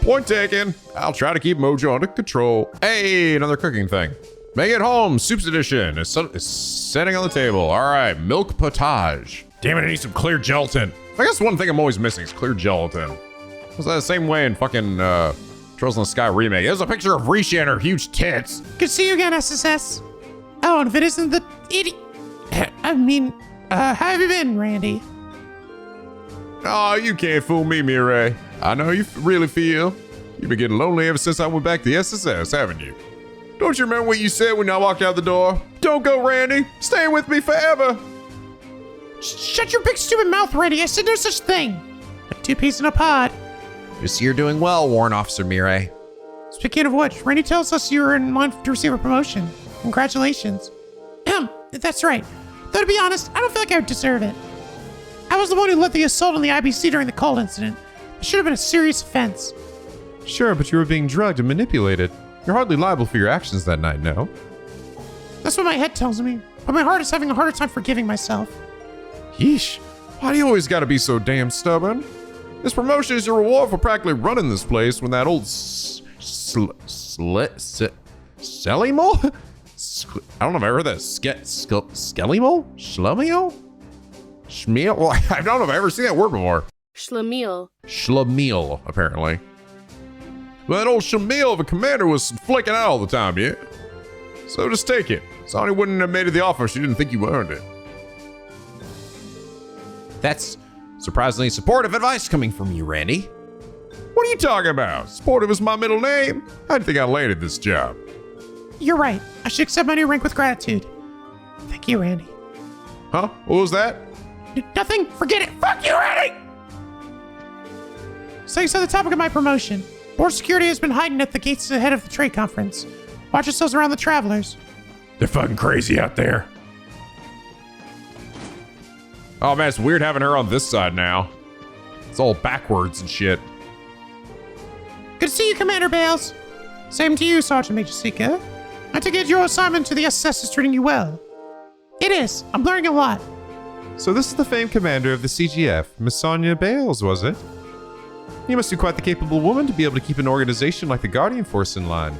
Point taken. I'll try to keep Mojo under control. Hey, another cooking thing. Make it home, Soups Edition. It's setting on the table. All right, milk potage. Damn it, I need some clear gelatin. I guess one thing I'm always missing is clear gelatin. Was that the same way in fucking Trails in the Sky remake? There's a picture of Risha and her huge tits. Good to see you again, SSS. Oh, and if it isn't the idiot... how have you been, Randy? Oh, you can't fool me, Mireille. I know you really feel. You've been getting lonely ever since I went back to the SSS, haven't you? Don't you remember what you said when I walked out the door? Don't go, Randy. Stay with me forever. Shut your big stupid mouth, Randy. I said no such thing. A two peas in a pod. You see you're doing well, Warrant Officer Mireille. Speaking of which, Randy tells us you were in line to receive a promotion. Congratulations. That's right. Though to be honest, I don't feel like I would deserve it. I was the one who led the assault on the IBC during the cult incident. It should have been a serious offense. Sure, but you were being drugged and manipulated. You're hardly liable for your actions that night, no? That's what my head tells me, but my heart is having a harder time forgiving myself. Yeesh. Why do you always gotta be so damn stubborn? This promotion is your reward for practically running this place when that old Selimo? I don't know if I heard that. Skelimo? Schlumio? Schmiel? I don't know if I've ever seen that word before. Schlemiel, apparently. But that old Schlemiel of a commander was flicking out all the time, yeah? So just take it. Sonny wouldn't have made it the offer if she didn't think you earned it. That's surprisingly supportive advice coming from you, Randy. What are you talking about? Sportive is my middle name. How do you think I landed this job? You're right. I should accept my new rank with gratitude. Thank you, Randy. Huh? What was that? Nothing. Forget it. Fuck you, Randy! So you saw the topic of my promotion. Board security has been hiding at the gates ahead of the trade conference. Watch yourselves around the travelers. They're fucking crazy out there. Oh man, it's weird having her on this side now. It's all backwards and shit. Good to see you, Commander Bales. Same to you, Sergeant Major Seeker. I take it your assignment to the SS is treating you well. It is. I'm learning a lot. So this is the famed commander of the CGF, Miss Sonia Bales, was it? You must be quite the capable woman to be able to keep an organization like the Guardian Force in line.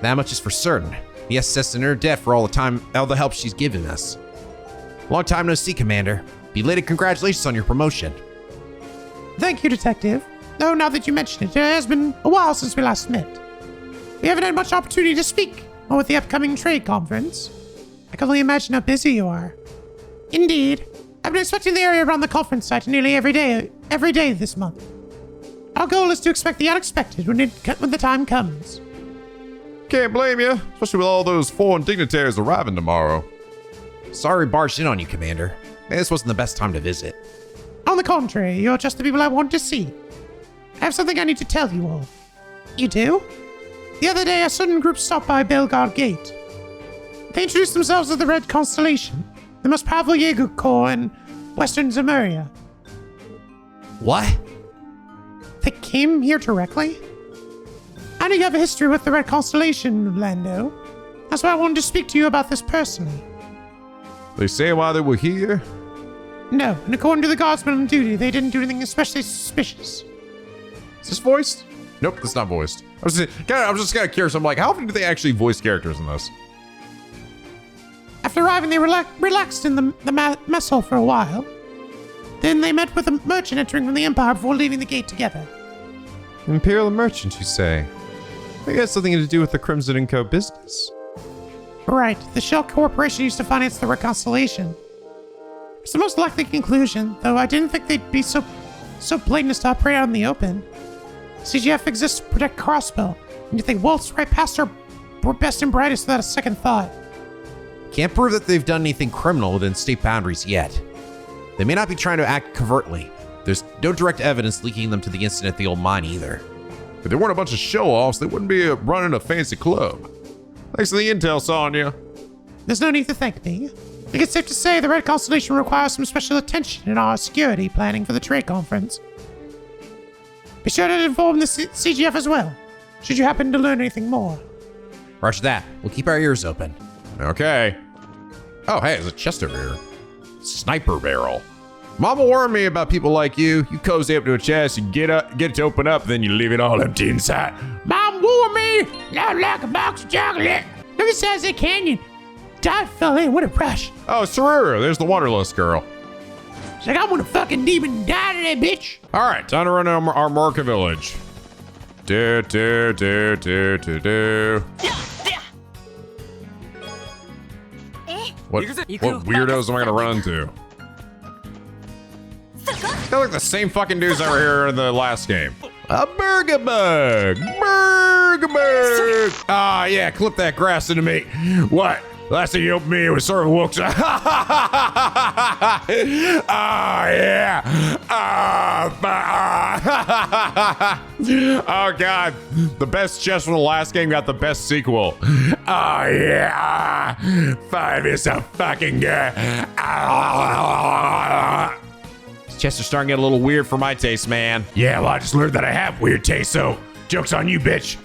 That much is for certain. The SS in her debt for all the help she's given us. Long time no see, Commander. Belated congratulations on your promotion. Thank you, Detective. Though now that you mention it, it has been a while since we last met. We haven't had much opportunity to speak, or with the upcoming trade conference. I can only imagine how busy you are. Indeed. I've been inspecting the area around the conference site nearly every day this month. Our goal is to expect the unexpected when the time comes. Can't blame you, especially with all those foreign dignitaries arriving tomorrow. Sorry we barged in on you, Commander. This wasn't the best time to visit. On the contrary, you're just the people I want to see. I have something I need to tell you all. You do? The other day, a sudden group stopped by Belgard Gate. They introduced themselves as the Red Constellation, the most powerful Jaeger Corps in Western Zemuria. What? They came here directly? I know you have a history with the Red Constellation, Lando. That's why I wanted to speak to you about this personally. They say why they were here? No, and according to the guardsmen on duty, they didn't do anything especially suspicious. Is this voiced? Nope, that's not voiced. I'm just kind of curious. I'm like, how often do they actually voice characters in this? After arriving, they relaxed in the mess hall for a while. Then they met with a merchant entering from the Empire before leaving the gate together. Imperial merchant, you say? I guess something to do with the Crimson & Co. business. Right, the Shell Corporation used to finance the reconciliation. It's the most likely conclusion, though I didn't think they'd be so blatant as to operate out in the open. CGF exists to protect Crossbell, and yet they waltz right past our best and brightest without a second thought. Can't prove that they've done anything criminal within state boundaries yet. They may not be trying to act covertly. There's no direct evidence linking them to the incident at the old mine either. If they weren't a bunch of show-offs, they wouldn't be running a fancy club. Thanks for the intel, Sonya. There's no need to thank me. I think it's safe to say the Red Constellation requires some special attention in our security planning for the trade conference. Be sure to inform the CGF as well, should you happen to learn anything more. Roger that. We'll keep our ears open. Okay. Oh, hey, there's a chest over here. Sniper barrel. Mama warned me about people like you. You cozy up to a chest, you get it to open up, then you leave it all empty inside. Mom warned me! Not like a box of chocolate! Look at Sunset Canyon! Dive fell in, what a rush! Oh, Saruru, there's the Wanderlust girl. It's like I want a fucking demon die today, bitch! Alright, time to run our Marca village. Do. What weirdos am I gonna run into? They're like the same fucking dudes that were here in the last game. A burger bug! Burger bug! Ah, yeah, clip that grass into me. What? Last thing you opened me was sort of woke. Ah, yeah. Oh, God. The best chest from the last game got the best sequel. Oh, yeah. 5 is a fucking good. These chests are starting to get a little weird for my taste, man. Yeah, well, I just learned that I have weird taste, so joke's on you, bitch.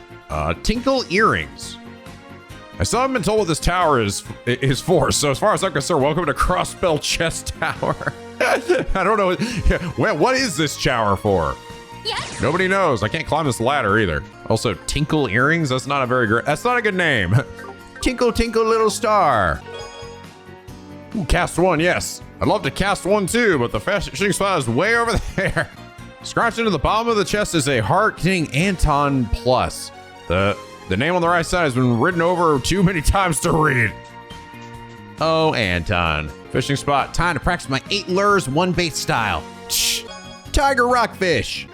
Tinkle earrings. I still haven't been told what this tower is for, so as far as I'm concerned, welcome to Crossbell Chest Tower. I don't know. What is this tower for? Yes. Nobody knows. I can't climb this ladder either. Also, Tinkle Earrings? That's not a good name. Tinkle, tinkle, little star. Ooh, cast one, yes. I'd love to cast one too, but the fishing spot is way over there. Scratched into the bottom of the chest is a heart containing Anton Plus. The name on the right side has been written over too many times to read. Oh, Anton. Fishing spot. Time to practice my 8 lures, 1 bait style. Shh. Tiger rockfish.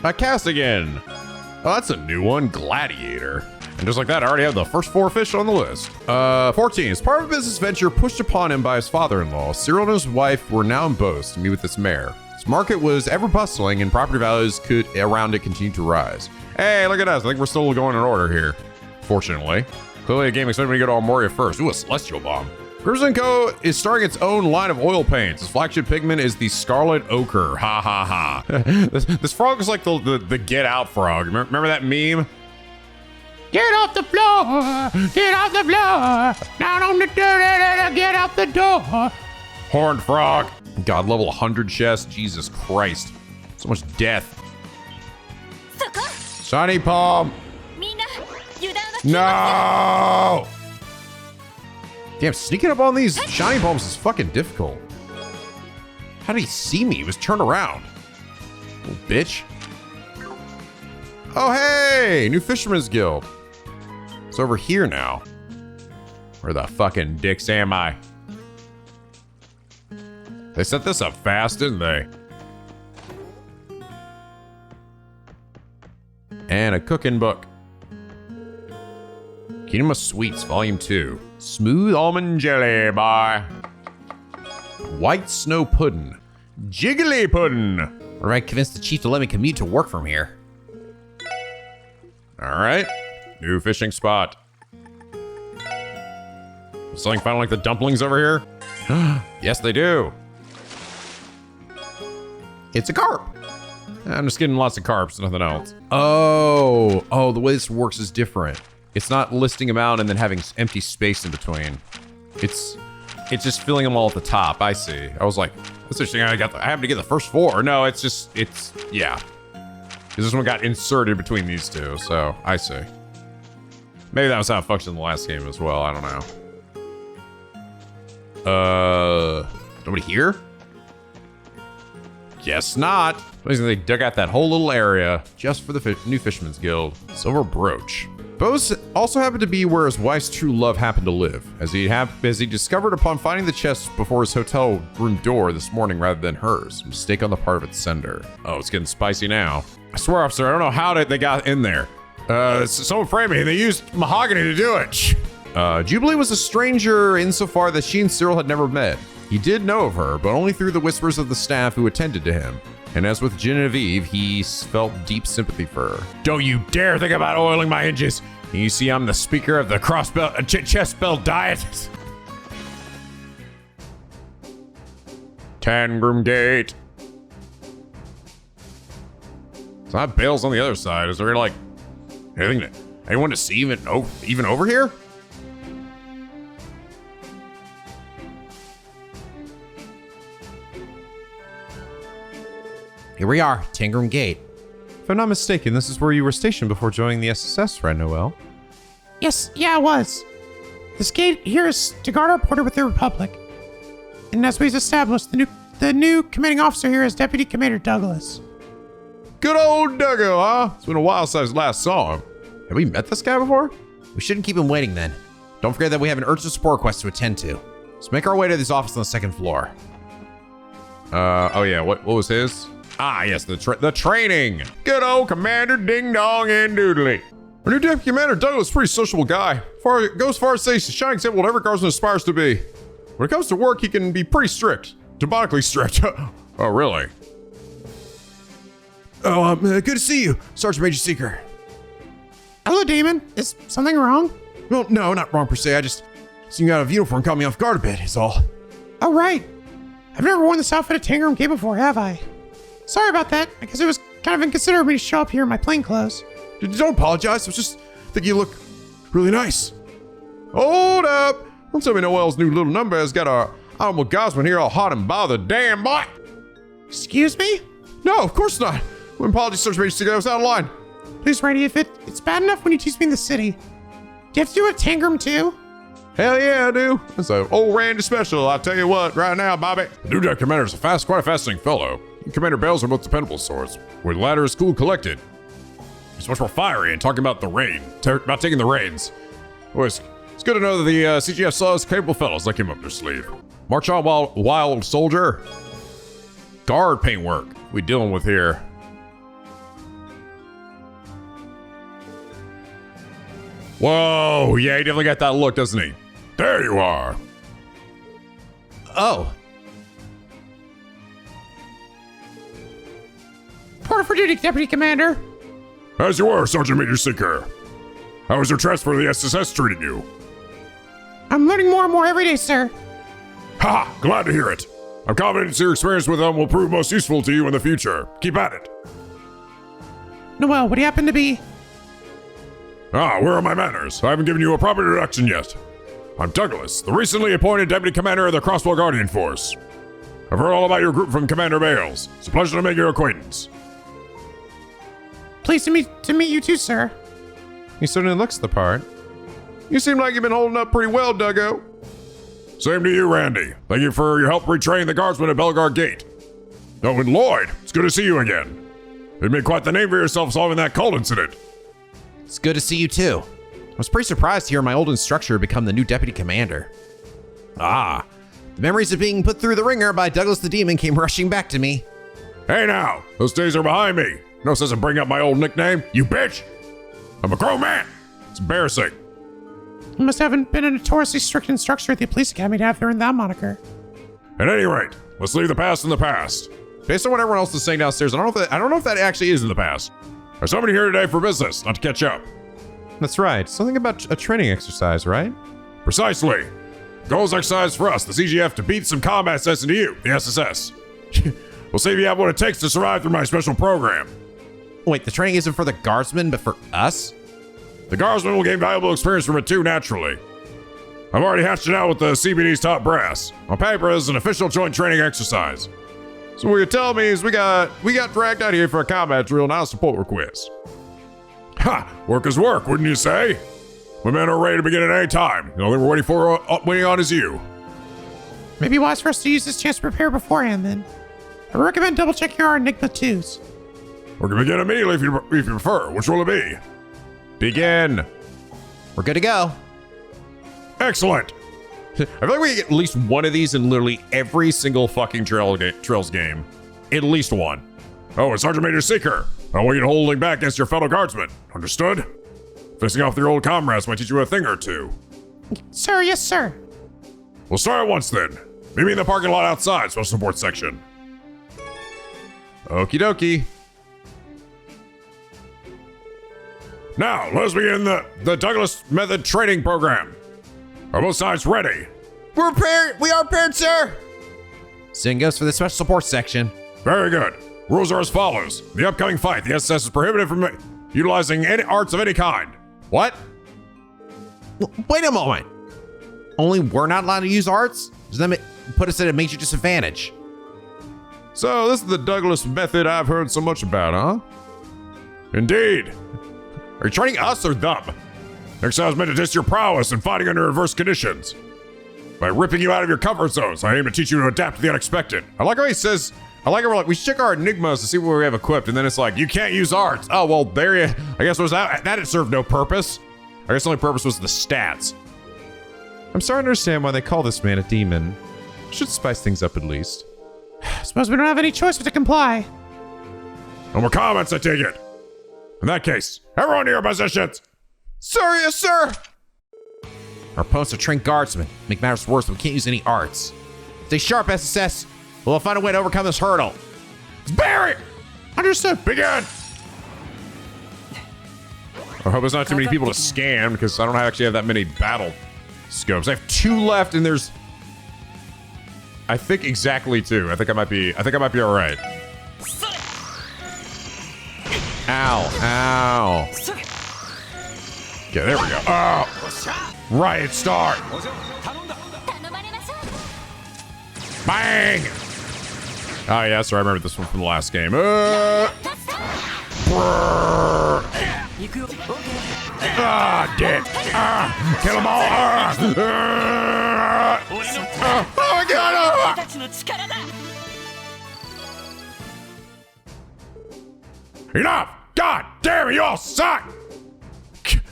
I cast again. Oh, that's a new one. Gladiator. And just like that, I already have the first 4 fish on the list. 14. As part of a business venture pushed upon him by his father-in-law, Cyril and his wife were now in Beauce to meet with this mare. Its market was ever bustling and property values around it continued to rise. Hey, look at us. I think we're still going in order here. Fortunately. Clearly, the game expected me to go to Almoria first. Ooh, a Celestial Bomb. Grizzly & Co. is starting its own line of oil paints. Its flagship pigment is the Scarlet Ochre. Ha ha ha. This frog is like the Get Out frog. Remember that meme? Get off the floor! Get off the floor! Down on the dirt, get out the door! Horned frog. God, level 100 chest. Jesus Christ. So much death. Shiny palm. No! Damn, sneaking up on these shiny palms is fucking difficult. How did he see me? He was turned around. Little bitch. Oh, hey! New Fisherman's Guild. It's over here now. Where the fucking dicks am I? They set this up fast, didn't they? And a cooking book. Kingdom of Sweets, Volume 2. Smooth almond jelly bar. White snow pudding. Jiggly pudding. What if I convince the chief to let me commute to work from here? All right. New fishing spot. Something found like the dumplings over here? Yes, they do. It's a carp. I'm just getting lots of carps, nothing else. Oh, the way this works is different. It's not listing them out and then having empty space in between. It's just filling them all at the top. I see. I was like, that's interesting. I happened to get the first 4. No, yeah. Because this one got inserted between these two, so I see. Maybe that was how it functioned in the last game as well. I don't know. Nobody here? Guess not. They dug out that whole little area just for the new Fisherman's Guild. Silver brooch. Bose also happened to be where his wife's true love happened to live, as he discovered upon finding the chest before his hotel room door this morning rather than hers. A mistake on the part of its sender. Oh, it's getting spicy now. I swear, officer, I don't know how they got in there. Someone framed me and they used mahogany to do it. Jubilee was a stranger insofar that she and Cyril had never met. He did know of her, but only through the whispers of the staff who attended to him. And as with Genevieve, he felt deep sympathy for her. Don't you dare think about oiling my hinges. You see, I'm the speaker of the Crossbell, chest bell diet. Tangram Gate. So that bale's on the other side. Is there like anyone to see even over here? Here we are, Tangram Gate. If I'm not mistaken, this is where you were stationed before joining the SSS, right, Noel? Yes, yeah, it was. This gate here is to guard our border with the Republic. And as we've established, the new commanding officer here is Deputy Commander Douglas. Good old Duggo, huh? It's been a while since I last saw him. Have we met this guy before? We shouldn't keep him waiting then. Don't forget that we have an urgent support request to attend to. Let's make our way to this office on the second floor. Oh yeah, what was his? Ah, yes, the training. Good old Commander Ding Dong and Doodly. Our new Deputy Commander Douglas is a pretty sociable guy. Goes far as to say he's a shining example of what every guardsman aspires to be. When it comes to work, he can be pretty strict. Demonically strict. Oh, really? Oh, good to see you, Sergeant Major Seeker. Hello, Damon. Is something wrong? Well, no, not wrong per se. I just seen you out of uniform, caught me off guard a bit, is all. Oh, right. I've never worn this outfit at Tangram Gate before, have I? Sorry about that. I guess it was kind of inconsiderate of me to show up here in my plain clothes. Don't apologize. I was just thinking you look really nice. Hold up. Don't tell me Noel's new little number has got our honorable guardsman here all hot and bothered. Damn, boy. Excuse me? No, of course not. When apologies, Sergeant Major Seeker, I was out of line. Please, Randy, if it's bad enough when you teach me in the city, do you have to do it at Tangram too? Hell yeah, I do. That's an old Randy special. I'll tell you what, right now, Bobby. The new deck commander is quite a fascinating fellow. He and Commander Bales are both dependable sorts, where the latter is cool collected. He's much more fiery and talking about about taking the reins. Boys, it's good to know that the CGF saw us capable fellows like him up their sleeve. March on, wild soldier. Guard paintwork we dealing with here. Whoa, yeah, he definitely got that look, doesn't he? There you are. Oh. Report for duty, Deputy Commander. As you were, Sergeant Major Seeker. How is your transfer to the SSS treating you? I'm learning more and more every day, sir. Ha! Glad to hear it. I'm confident your experience with them will prove most useful to you in the future. Keep at it. Noel, would you happen to be? Ah, where are my manners? I haven't given you a proper introduction yet. I'm Douglas, the recently appointed Deputy Commander of the Crossbell Guardian Force. I've heard all about your group from Commander Bales. It's a pleasure to make your acquaintance. Pleased to meet you too, sir. He certainly looks the part. You seem like you've been holding up pretty well, Duggo. Same to you, Randy. Thank you for your help retraining the guardsmen at Bellegarde Gate. Oh, and Lloyd, it's good to see you again. You made quite the name for yourself solving that cult incident. It's good to see you too. I was pretty surprised to hear my old instructor become the new deputy commander. Ah, the memories of being put through the ringer by Douglas the Demon came rushing back to me. Hey now, those days are behind me. No sense in bringing up my old nickname, you bitch. I'm a grown man. It's embarrassing. You must haven't been a notoriously strict instructor at the police academy to have to earn that moniker. At any rate, let's leave the past in the past. Based on what everyone else is saying downstairs, I don't know if that actually is in the past. There's somebody here today for business, not to catch up. That's right. Something about a training exercise, right? Precisely. Goals exercise for us, the CGF, to beat some combat sets into you, the SSS. We'll see if you have what it takes to survive through my special program. Wait, the training isn't for the guardsmen, but for us? The guardsmen will gain valuable experience from it too, naturally. I've already hatched it out with the CBD's top brass. On paper, it's an official joint training exercise. So what you're telling me is we got dragged out here for a combat drill, not a support request. Ha! Work is work, wouldn't you say? My men are ready to begin at any time. The only thing we're waiting on is you. Maybe wise for us to use this chance to prepare beforehand then. I recommend double checking our Enigma 2s. We can begin immediately if you prefer. Which will it be? Begin. We're good to go. Excellent. I feel like we get at least one of these in literally every single fucking Trails game. At least one. Oh, it's Sergeant Major Seeker. I want you to holding back against your fellow guardsmen. Understood? Facing off with your old comrades might teach you a thing or two. Sir, yes, sir. We'll start at once then. Meet me in the parking lot outside, special support section. Okie dokie. Now, let us begin the Douglas Method training program. Are both sides ready? We're prepared. We are prepared, sir. Same goes for the special support section. Very good. Rules are as follows. In the upcoming fight, the SS is prohibited from utilizing any arts of any kind. What? Wait a moment. Only we're not allowed to use arts? Does that put us at a major disadvantage? So this is the Douglas method I've heard so much about, huh? Indeed. Are you training us or them? Exile is meant to test your prowess in fighting under adverse conditions. By ripping you out of your comfort zones, I aim to teach you to adapt to the unexpected. I like how he says, I like how we're like, we should check our enigmas to see what we have equipped, and then it's like, you can't use arts. Oh, well, there you, I guess was that it served no purpose. I guess the only purpose was the stats. I'm starting to understand why they call this man a demon. Should spice things up at least. Suppose we don't have any choice but to comply. No more comments, I take it. In that case, everyone to your positions. Sir, yes, sir. Our opponents are trained guardsmen. Make matters worse, we can't use any arts. Stay sharp, SSS. We'll find a way to overcome this hurdle. Barry! Understood. Begin! I hope there's not too many people to scam, because I don't actually have that many battle scopes. I have 2 left, and there's, I think exactly 2. I think I might be all right. Ow, ow. Okay, there we go. Oh, right, start. Bang! Oh, yeah, sorry, I remember this one from the last game. Dead. Kill them all. Oh my god. Enough! God damn it, you all suck!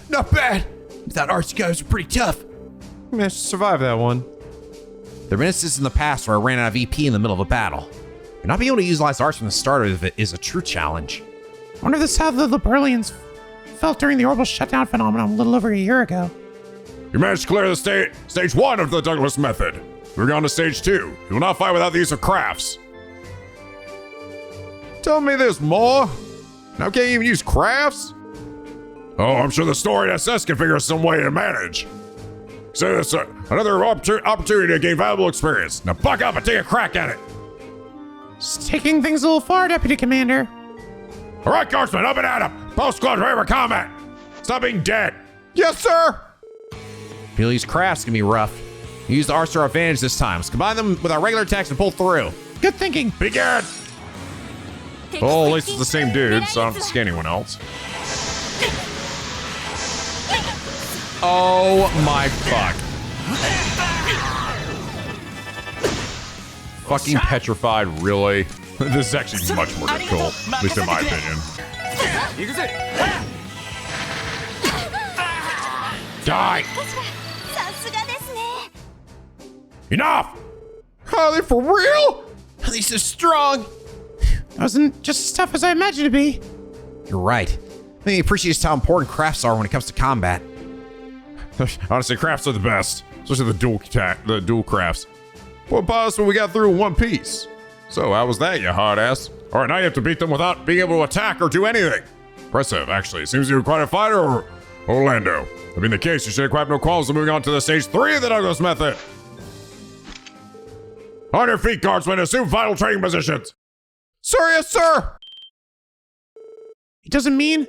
Not bad. Without arts, you guys are pretty tough. I managed to survive that one. There have been instances in the past where I ran out of EP in the middle of a battle. But not being able to utilize arts from the start of it is a true challenge. I wonder if this is how the Liberlians felt during the orbital shutdown phenomenon a little over a year ago. You managed to clear the stage 1 of the Douglas method. Moving on to stage 2. You will not fight without the use of crafts. Tell me this, more. Now can't you even use crafts? Oh, I'm sure the storied SS can figure out some way to manage. So that's another opportunity to gain valuable experience. Now buck up and take a crack at it. Just taking things a little far, Deputy Commander. All right, guardsmen, up and at 'em. Post squad ready for combat. Stop being dead. Yes, sir. Feel these crafts can be rough. We use the arts to our advantage this time. Let's combine them with our regular attacks and pull through. Good thinking. Begin. Oh, at least it's the same dude, so I don't have to scan anyone else. Oh my fuck. Fucking petrified, really? This is actually much more difficult, at least in my opinion. Die! Enough! Are they for real? At least they're strong. That wasn't just as tough as I imagined it to be. You're right. Made me appreciate just how important crafts are when it comes to combat. Honestly, crafts are the best, especially the dual crafts. What boss when we got through in one piece? So how was that, you hard ass? All right, now you have to beat them without being able to attack or do anything. Impressive, actually. Seems you're quite a fighter, Orlando. That being the case, you should have quite no qualms of moving on to the stage 3 of the Douglas method. On your feet, guardsmen, assume vital training positions. Sir, yes, sir. It doesn't mean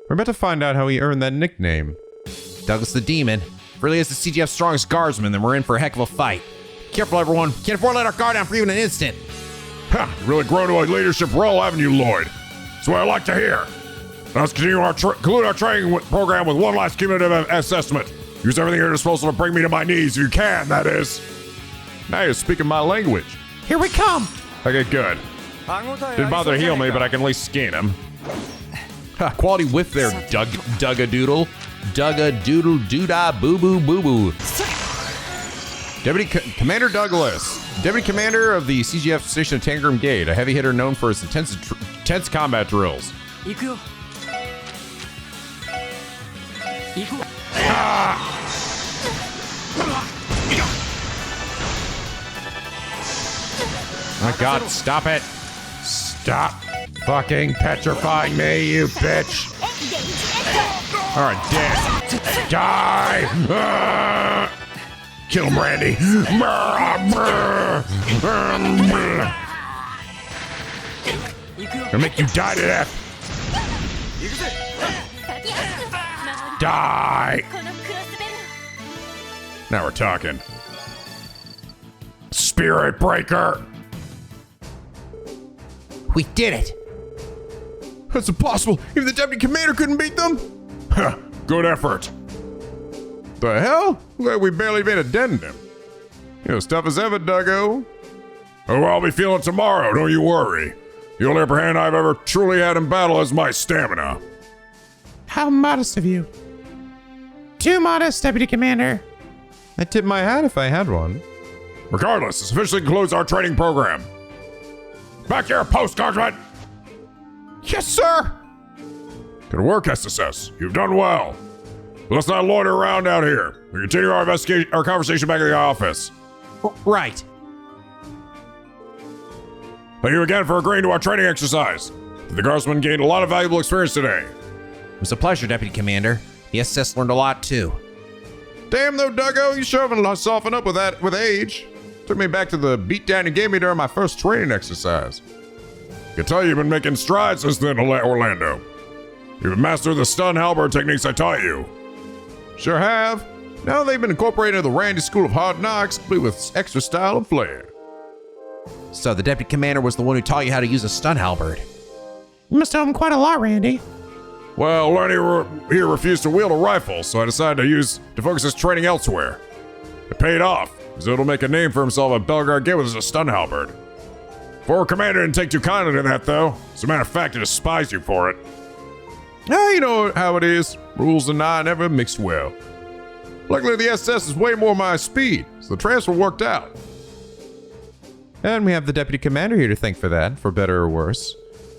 We're about to find out how he earned that nickname. Douglas the Demon. If really is the CGF's strongest guardsman, then we're in for a heck of a fight. Careful, everyone. Can't afford to let our guard down for even an instant. Ha! You've really grown to a leadership role, haven't you, Lloyd? That's what I like to hear. Now let's continue conclude our training program with one last cumulative assessment. Use everything at your disposal to bring me to my knees, if you can, that is. Now you're speaking my language. here we come. Okay, good. Didn't bother to heal me, but I can at least scan him. Ha, quality whiff there, Dug-a-doodle. Dugga doodle doodah boo boo boo boo. Commander Douglas, Deputy Commander of the CGF Station of Tangram Gate, a heavy hitter known for his intense combat drills. My God, stop it. Stop fucking petrifying me, you bitch. All right, dead. Die. Kill him, Randy. Gonna make you die to death. Die. Now we're talking. Spirit Breaker. We did it. That's impossible. Even the Deputy Commander couldn't beat them. Huh. Good effort. The hell? Like we barely made a dent in him. You know, as tough as ever, Duggo. Oh, I'll be feeling tomorrow, don't you worry. The only upper hand I've ever truly had in battle is my stamina. How modest of you. Too modest, Deputy Commander. I'd tip my hat if I had one. Regardless, this officially concludes our training program. Back to your post, Guardsman! Yes, sir. Good work, SSS. You've done well. But let's not loiter around out here. We continue our investigation, our conversation back in the office. Right. Thank you again for agreeing to our training exercise. The Guardsmen gained a lot of valuable experience today. It was a pleasure, Deputy Commander. The SS learned a lot, too. Damn though, Duggo, you sure haven't softened up with age. Took me back to the beatdown you gave me during my first training exercise. I can tell you've been making strides since then, Orlando. You've mastered the stun halberd techniques I taught you. Sure have. Now they've been incorporated into the Randy School of Hard Knocks, complete with extra style and flair. So the Deputy Commander was the one who taught you how to use a stun halberd. You must owe him quite a lot, Randy. Well, Lenny here refused to wield a rifle, so I decided to focus his training elsewhere. It paid off, because it'll make a name for himself at Belgard Gate with a stun halberd. Former commander didn't take too kindly to that, though. As a matter of fact, he despised you for it. You know how it is. Rules and I never mixed well. Luckily, the SS is way more my speed, so the transfer worked out. And we have the Deputy Commander here to thank for that, for better or worse.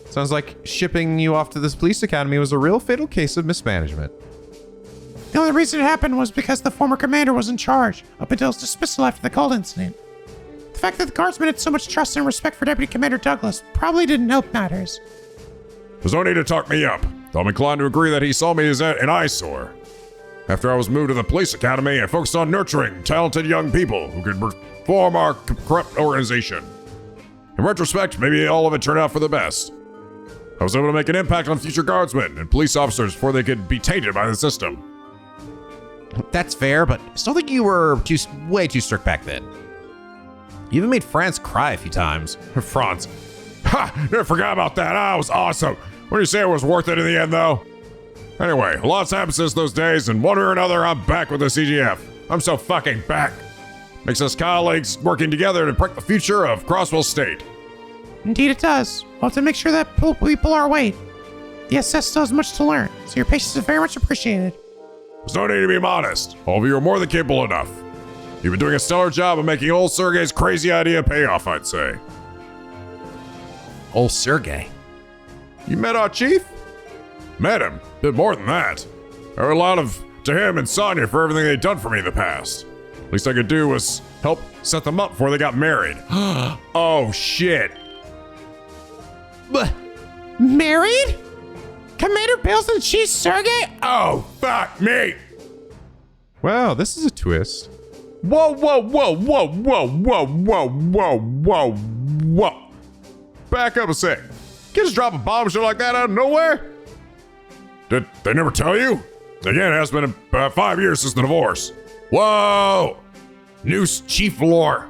Sounds like shipping you off to this police academy was a real fatal case of mismanagement. The only reason it happened was because the former commander was in charge, up until his dismissal after the cold incident. The fact that the Guardsmen had so much trust and respect for Deputy Commander Douglas probably didn't help matters. There's no need to talk me up, though I'm inclined to agree that he saw me as an eyesore. After I was moved to the police academy, I focused on nurturing talented young people who could reform our corrupt organization. In retrospect, maybe all of it turned out for the best. I was able to make an impact on future guardsmen and police officers before they could be tainted by the system. That's fair, but I still think you were way too strict back then. You even made Franz cry a few times. Franz. Ha! Never forgot about that. Ah, it was awesome. What do you say it was worth it in the end, though? Anyway, a lot's happened since those days, and one way or another, I'm back with the CGF. I'm so fucking back. Makes us colleagues working together to protect the future of Crossbell State. Indeed it does. We'll have to make sure that we pull our weight. The SS still has much to learn, so your patience is very much appreciated. There's no need to be modest. All of you are more than capable enough. You've been doing a stellar job of making old Sergei's crazy idea pay off, I'd say. Old Sergei? You met our chief? Met him. Bit more than that. I owe a lot to him and Sonya for everything they'd done for me in the past. Least I could do was help set them up before they got married. Oh, shit. Married? Commander Bales and Chief Sergei? Oh, fuck me. Wow, this is a twist. Whoa, whoa, whoa, whoa, whoa, whoa, whoa, whoa, whoa, whoa. Back up a sec. You just drop a bombshell like that out of nowhere? Did they never tell you? Again, it has been about 5 years since the divorce. Whoa! New chief lore.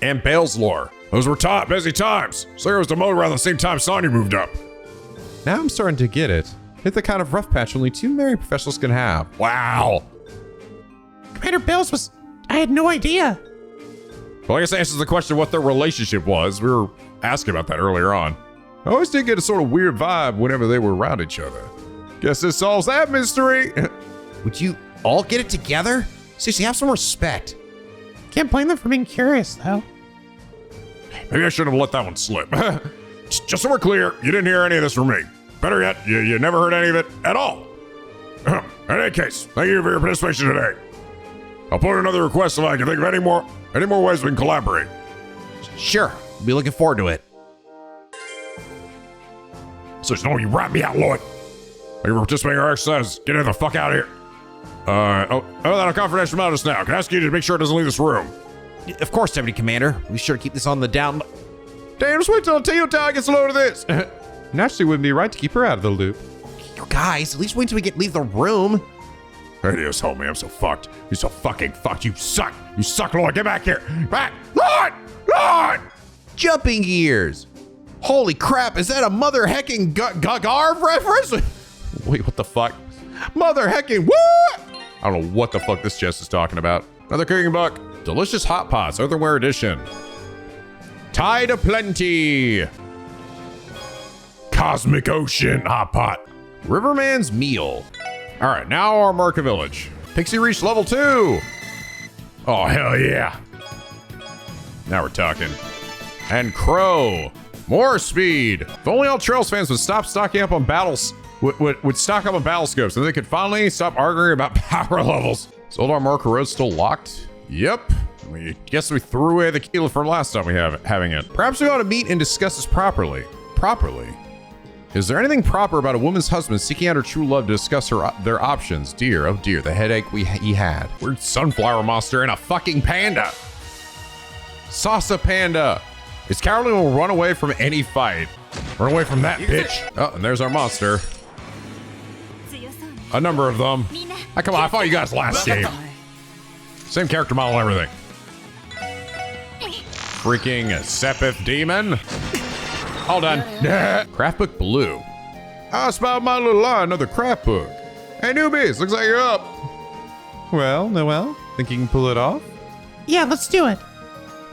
And Bale's lore. Those were busy times. Sarah was demoted around the same time Sonya moved up. Now I'm starting to get it. Hit the kind of rough patch only 2 married professionals can have. Wow. Commander Bales was... I had no idea. Well, I guess that answers the question of what their relationship was. We were asking about that earlier on. I always did get a sort of weird vibe whenever they were around each other. Guess this solves that mystery. Would you all get it together? Seriously, have some respect. Can't blame them for being curious, though. Maybe I shouldn't have let that one slip. Just so we're clear, you didn't hear any of this from me. Better yet, you never heard any of it at all. In any case, thank you for your participation today. I'll put in another request if I can think of any more ways we can collaborate. Sure, we'll be looking forward to it. So just know you rat me out, Lloyd. Thank you for participating in our exercise. Get the fuck out of here. Oh, that on confidential notice now. Can I ask you to make sure it doesn't leave this room? Of course, Deputy Commander. Be sure to keep this on the down. Damn, just wait till Teo gets a load of this. Naturally, wouldn't be right to keep her out of the loop. You guys, at least wait till we leave the room. Radios, help me. I'm so fucked. You're so fucking fucked. You suck. You suck, Lloyd. Get back here. Back. Lloyd! Lloyd! Jumping gears. Holy crap, is that a mother hecking Garv reference? Wait, what the fuck? Mother hecking what? I don't know what the fuck this chest is talking about. Another cooking book. Delicious hot pots, earthenware edition. Tide of plenty. Cosmic Ocean hot pot. Riverman's meal. All right, now our Marca Village. Pixie reached level 2. Oh, hell yeah. Now we're talking. And Crow. More speed. If only all Trails fans would stop stocking up on battles, would stock up on battle scopes, and they could finally stop arguing about power levels. Is Old Marca Road still locked? Yep. We guess we threw away the key from last time we having it. Perhaps we ought to meet and discuss this properly. Properly? Is there anything proper about a woman's husband seeking out her true love to discuss their options? Dear, oh dear, the headache he had. Weird sunflower monster and a fucking panda. Salsa panda. His cowardly will run away from any fight. Run away from that bitch. Oh, and there's our monster. A number of them. Oh, come on, I fought you guys last game. Same character model and everything. Freaking Sepith demon. All done. Craft book blue. I spotted my little eye, another craft book. Hey newbies, looks like you're up. Well, Noel, think you can pull it off? Yeah, let's do it.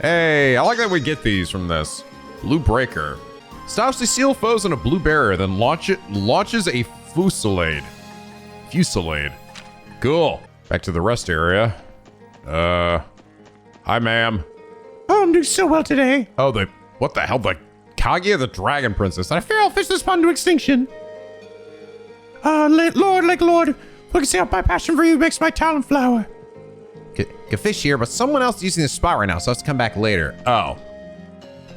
Hey, I like that we get these from this. Blue breaker. Stops the seal foes in a blue barrier, then launches a fusillade. Cool. Back to the rest area. Hi, ma'am. Oh, I'm doing so well today. Oh, what the hell? The Kaguya the Dragon Princess. I Fear I'll fish this pond to extinction. Lord, focusing out my passion for you makes my talent flower. Can fish here, but someone else is using this spot right now, so I have to come back later. Oh.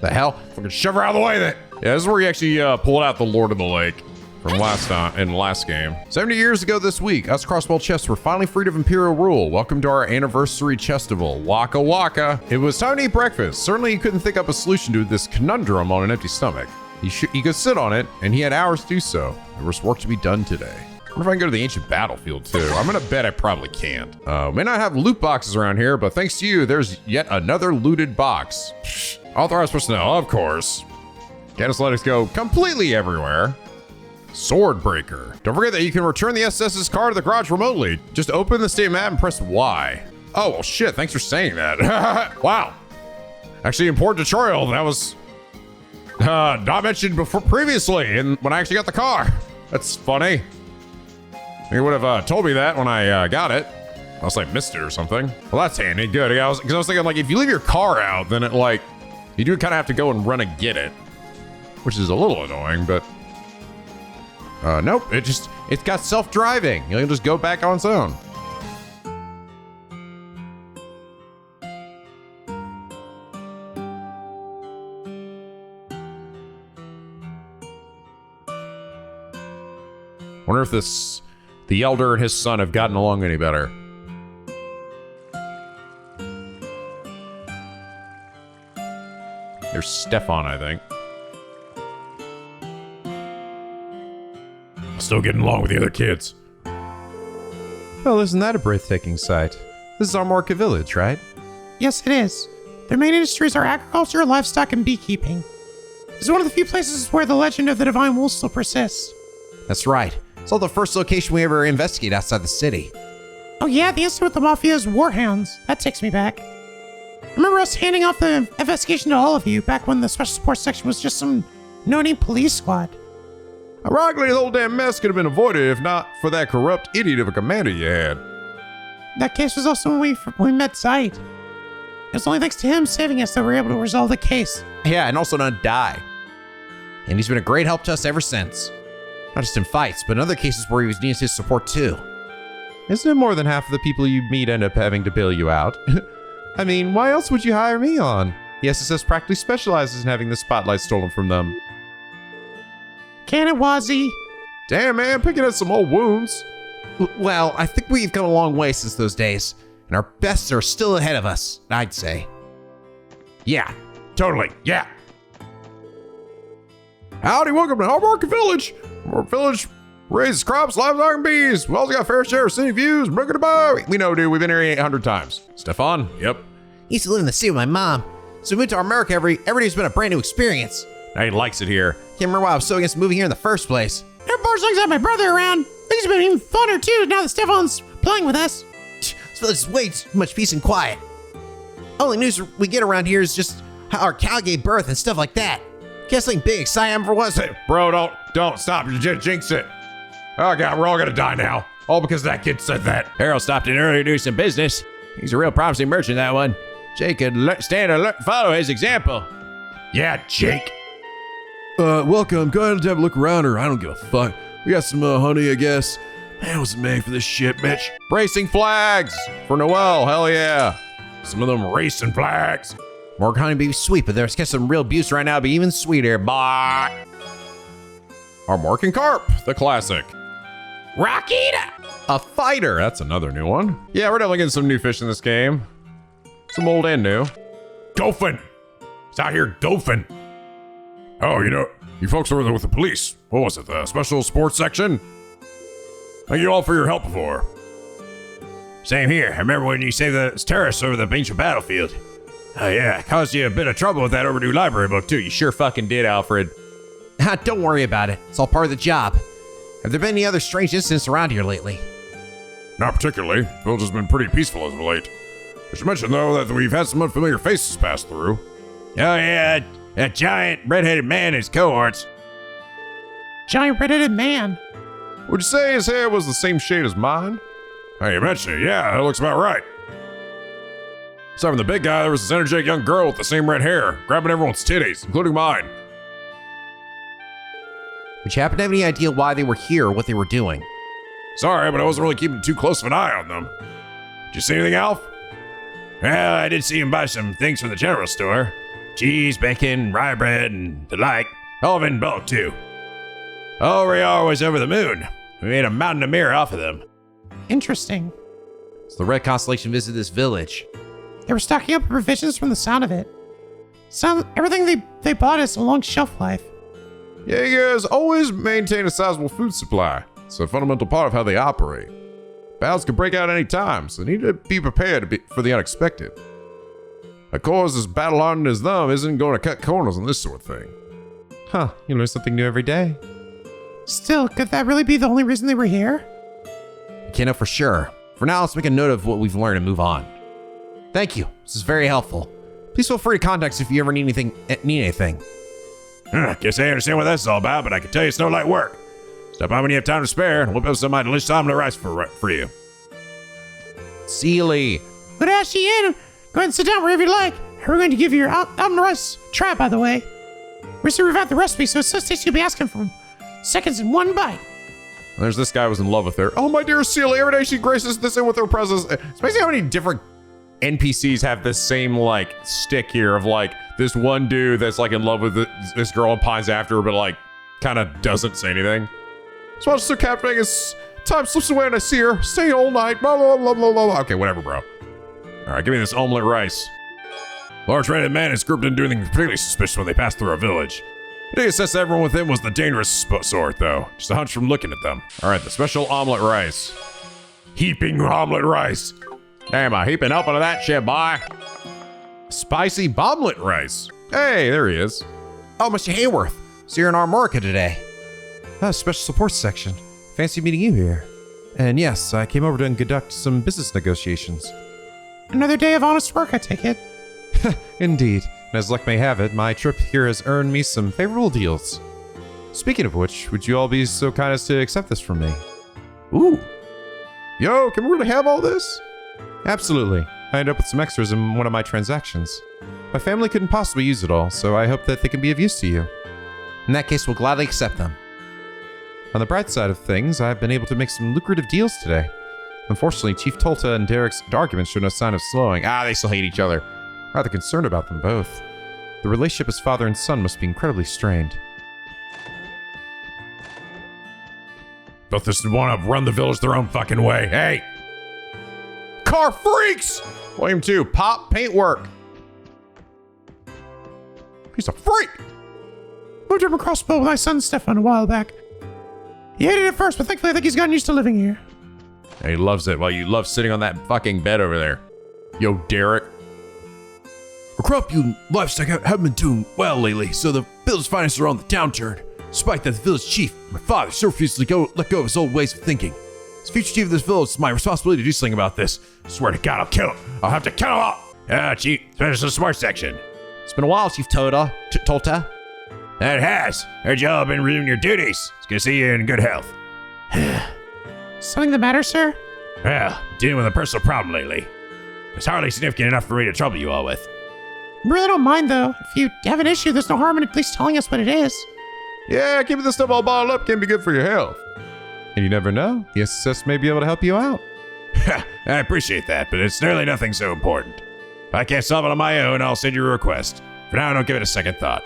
The hell? Fucking shove her out of the way then. Yeah, this is where you actually pulled out the Lord of the Lake from last time in the last game. 70 years ago this week, us Crossbell chests were finally freed of Imperial rule. Welcome to our anniversary chestival. Waka waka. It was time to eat breakfast. Certainly, he couldn't think up a solution to this conundrum on an empty stomach. He could sit on it, and he had hours to do so. There was work to be done today. I wonder if I can go to the ancient battlefield too. I'm gonna bet I probably can't. May not have loot boxes around here, but thanks to you, there's yet another looted box. Authorized personnel, of course. Can't just let us go completely everywhere. Sword breaker. Don't forget that you can return the SS's car to the garage remotely. Just open the state map and press Y. Oh, well shit, thanks for saying that. Wow. Actually, important tutorial. That was not mentioned previously when I actually got the car. That's funny. You would have told me that when I got it. Unless I missed it or something. Well, that's handy. Good. Because I was thinking, like, if you leave your car out, then it, like, you do kind of have to go and run and get it. Which is a little annoying, but... nope. It's got self-driving. You'll just go back on its own. Wonder if the elder and his son have gotten along any better. There's Stefan, I think. Still getting along with the other kids. Well, isn't that a breathtaking sight? This is our Marca village, right? Yes, it is. Their main industries are agriculture, livestock, and beekeeping. This is one of the few places where the legend of the Divine Wool still persists. That's right. It's all the first location we ever investigated outside the city. Oh yeah, the incident with the Mafia's warhounds. That takes me back. I remember us handing off the investigation to all of you back when the Special Support Section was just some no-name police squad. Ironically, the whole damn mess could have been avoided if not for that corrupt idiot of a commander you had. That case was also when we met Zeit. It was only thanks to him saving us that we were able to resolve the case. Yeah, and also not die. And he's been a great help to us ever since. Not just in fights, but in other cases where he was needing his support too. Isn't it more than half of the people you meet end up having to bail you out? I mean, why else would you hire me on? The SSS practically specializes in having the spotlight stolen from them. Can it, Wazzy? Damn, man, picking at some old wounds. Well, I think we've come a long way since those days, and our bests are still ahead of us, I'd say. Yeah, totally, yeah. Howdy, welcome to Hallmark Village. Our village raises crops, livestock, and bees. We also got fair share of scenic views. Broken about. We know, dude. We've been here 800 times. Stefan? Yep. I used to live in the city with my mom, so we moved to America every day's been a brand new experience. Now he likes it here. Can't remember why I was so against moving here in the first place. Everybody's looking at my brother around. Things have been even funner too now that Stefan's playing with us. This village is way too much peace and quiet. Only news we get around here is just how our cow gave birth and stuff like that. Guess something big exciting ever was. Bro, don't stop. You just jinx it. Oh, God, we're all gonna die now. All because that kid said that. Harold stopped in earlier to do some business. He's a real promising merchant, that one. Jake could stand and follow his example. Yeah, Jake. Welcome. Go ahead and have a look around her. I don't give a fuck. We got some honey, I guess. Man, I wasn't made for this shit, bitch. Bracing flags for Noel. Hell yeah. Some of them racing flags. More honey be sweet, but there's some real abuse right now. Be even sweeter. Bye. Our Mork Carp, the classic. Rockita! A fighter. That's another new one. Yeah, we're definitely getting some new fish in this game. Some old and new. Dolphin. It's out here dolphin. Oh, you folks over there with the police. What was it, the special sports section? Thank you all for your help before. Same here. I remember when you saved the terrorists over the ancient battlefield. Oh yeah, it caused you a bit of trouble with that overdue library book too. You sure fucking did, Alfred. Don't worry about it. It's all part of the job. Have there been any other strange incidents around here lately? Not particularly. The village has been pretty peaceful as of late. I should mention, though, that we've had some unfamiliar faces pass through. Oh yeah, that giant red-headed man and his cohorts. Giant red-headed man. Would you say his hair was the same shade as mine? Hey, you mentioned it. Yeah, that looks about right. Aside from the big guy, there was this energetic young girl with the same red hair, grabbing everyone's titties, including mine. Would you happen to have any idea why they were here or what they were doing? Sorry, but I wasn't really keeping too close of an eye on them. Did you see anything, Alf? Well, I did see him buy some things from the general store. Cheese, bacon, rye bread, and the like. All of it in bulk, too. Oh, we are always over the moon. We made a mountain of mirror off of them. Interesting. So the Red Constellation visited this village. They were stocking up provisions from the sound of it. Everything they bought has a long shelf life. Yeah, you guys always maintain a sizable food supply. It's a fundamental part of how they operate. Battles can break out any time, so they need to be prepared for the unexpected. A cause as battle-hardened as them isn't going to cut corners on this sort of thing. Huh, you learn something new every day. Still, could that really be the only reason they were here? I can't know for sure. For now, let's make a note of what we've learned and move on. Thank you. This is very helpful. Please feel free to contact us if you ever need anything. Guess I understand what that's all about, but I can tell you it's no light work. Stop by when you have time to spare, and we'll build some delicious omelet rice for you. Sealy. Good to ask you in. Go ahead and sit down wherever you like. We're going to give you your omelet rice try, by the way. We see we've had the recipe, so it's so tasty you'll be asking for seconds in one bite. There's this guy who was in love with her. Oh, my dear Sealy, every day she graces this in with her presence. It's amazing how many different NPCs have this same, like, stick here of, like, this one dude that's, like, in love with this girl and pines after her, but, like, kind of doesn't say anything. So it's so captivating as time slips away and I see her, stay all night, blah, blah, blah, blah, blah. Okay, whatever, bro. All right, give me this omelet rice. Large red-headed man and this group didn't do anything particularly suspicious when they passed through our village. I did assess that everyone with him was the dangerous sort, though. Just a hunch from looking at them. All right, the special omelet rice. Heaping omelet rice. Damn, a heaping up into that shit, boy. Spicy bomblet rice. Hey, there he is. Oh, Mr. Hayworth. So you're in Armorica today. Special support section. Fancy meeting you here. And yes, I came over to conduct some business negotiations. Another day of honest work, I take it. Indeed. And as luck may have it, my trip here has earned me some favorable deals. Speaking of which, would you all be so kind as to accept this from me? Ooh. Yo, can we really have all this? Absolutely. I ended up with some extras in one of my transactions. My family couldn't possibly use it all, so I hope that they can be of use to you. In that case, we'll gladly accept them. On the bright side of things, I've been able to make some lucrative deals today. Unfortunately, Chief Tolta and Derek's arguments show no sign of slowing. They still hate each other. Rather concerned about them both. The relationship as father and son must be incredibly strained. Both just want to run the village their own fucking way. Hey! Car freaks! Volume 2, Pop Paintwork. He's a freak! Moved from Crossbell with my son Stefan a while back. He hated it first, but thankfully I think he's gotten used to living here. He loves it. Well, you love sitting on that fucking bed over there. Yo, Derek. Our crop and livestock haven't been doing well lately, so the village finances are on the downturn. Despite that, the village chief, my father, still refuses to let go of his old ways of thinking. As future chief of this village, it's my responsibility to do something about this. I swear to God, I'll kill him. I'll have to kill him all. Chief, finish the smart section. It's been a while, Chief Tolta. That has. Heard y'all been resuming your duties. It's good to see you in good health. Something the matter, sir? Well, dealing with a personal problem lately. It's hardly significant enough for me to trouble you all with. Really don't mind, though. If you have an issue, there's no harm in at least telling us what it is. Yeah, keeping this stuff all bottled up can be good for your health. And you never know, the SSS may be able to help you out. I appreciate that, but it's nearly nothing so important. If I can't solve it on my own, I'll send you a request. For now, don't give it a second thought.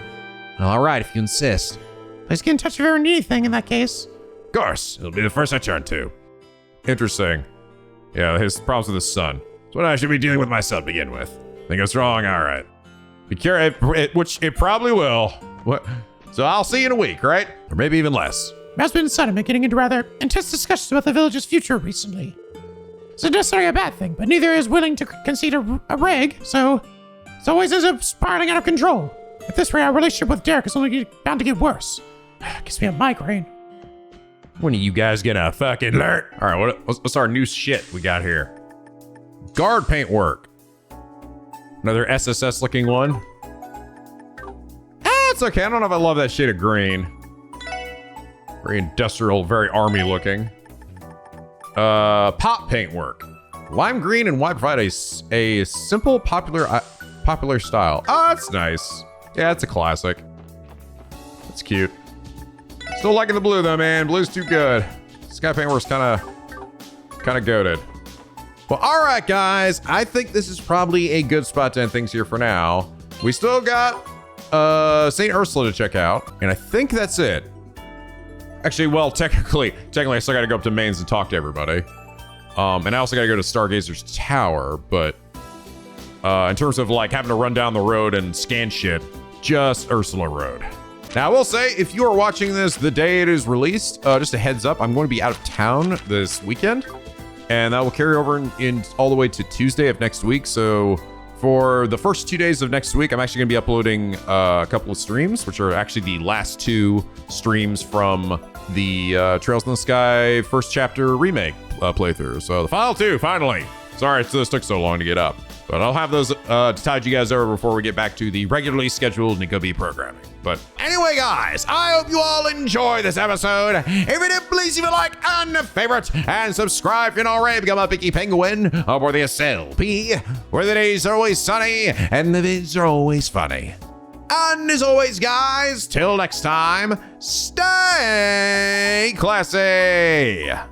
All right, if you insist. Please get in touch if you ever need anything in that case. Of course, it'll be the first I turn to. Interesting. Yeah, his problems with his son. It's what I should be dealing with myself to begin with. Think it's wrong? All right. Be careful, which it probably will. What? So I'll see you in a week, right? Or maybe even less. There's been sentiment getting into rather intense discussions about the village's future recently. It's not necessarily a bad thing, but neither is willing to concede a reg, so it always ends up spiraling out of control. At this rate, our relationship with Derek is only bound to get worse. Gives me a migraine. When are you guys gonna fucking learn? All right, what's our new shit we got here? Guard paintwork. Another SSS looking one. It's okay. I don't know if I love that shade of green. Very industrial, very army looking. Pop paintwork. Lime green and white provide a simple, popular style. Oh, that's nice. Yeah, it's a classic. That's cute. Still liking the blue though, man. Blue's too good. Sky paintwork's kind of goated. Well, all right, guys. I think this is probably a good spot to end things here for now. We still got St. Ursula to check out, and I think that's it. Actually, well, technically, I still got to go up to Mainz and talk to everybody. And I also got to go to Stargazer's Tower, but in terms of like having to run down the road and scan shit, just Ursula Road. Now, I will say, if you are watching this the day it is released, just a heads up, I'm going to be out of town this weekend, and that will carry over in all the way to Tuesday of next week. So for the first 2 days of next week, I'm actually going to be uploading a couple of streams, which are actually the last 2 streams from the Trails in the Sky first chapter remake playthrough. So the final 2, finally. Sorry, this took so long to get up. But I'll have those to tide you guys over before we get back to the regularly scheduled NicoB programming. But anyway, guys, I hope you all enjoy this episode. If you did, please leave a like and a favorite, and subscribe if you're not already. Become a picky penguin aboard the SLP, where the days are always sunny and the vids are always funny. And as always, guys, till next time, stay classy.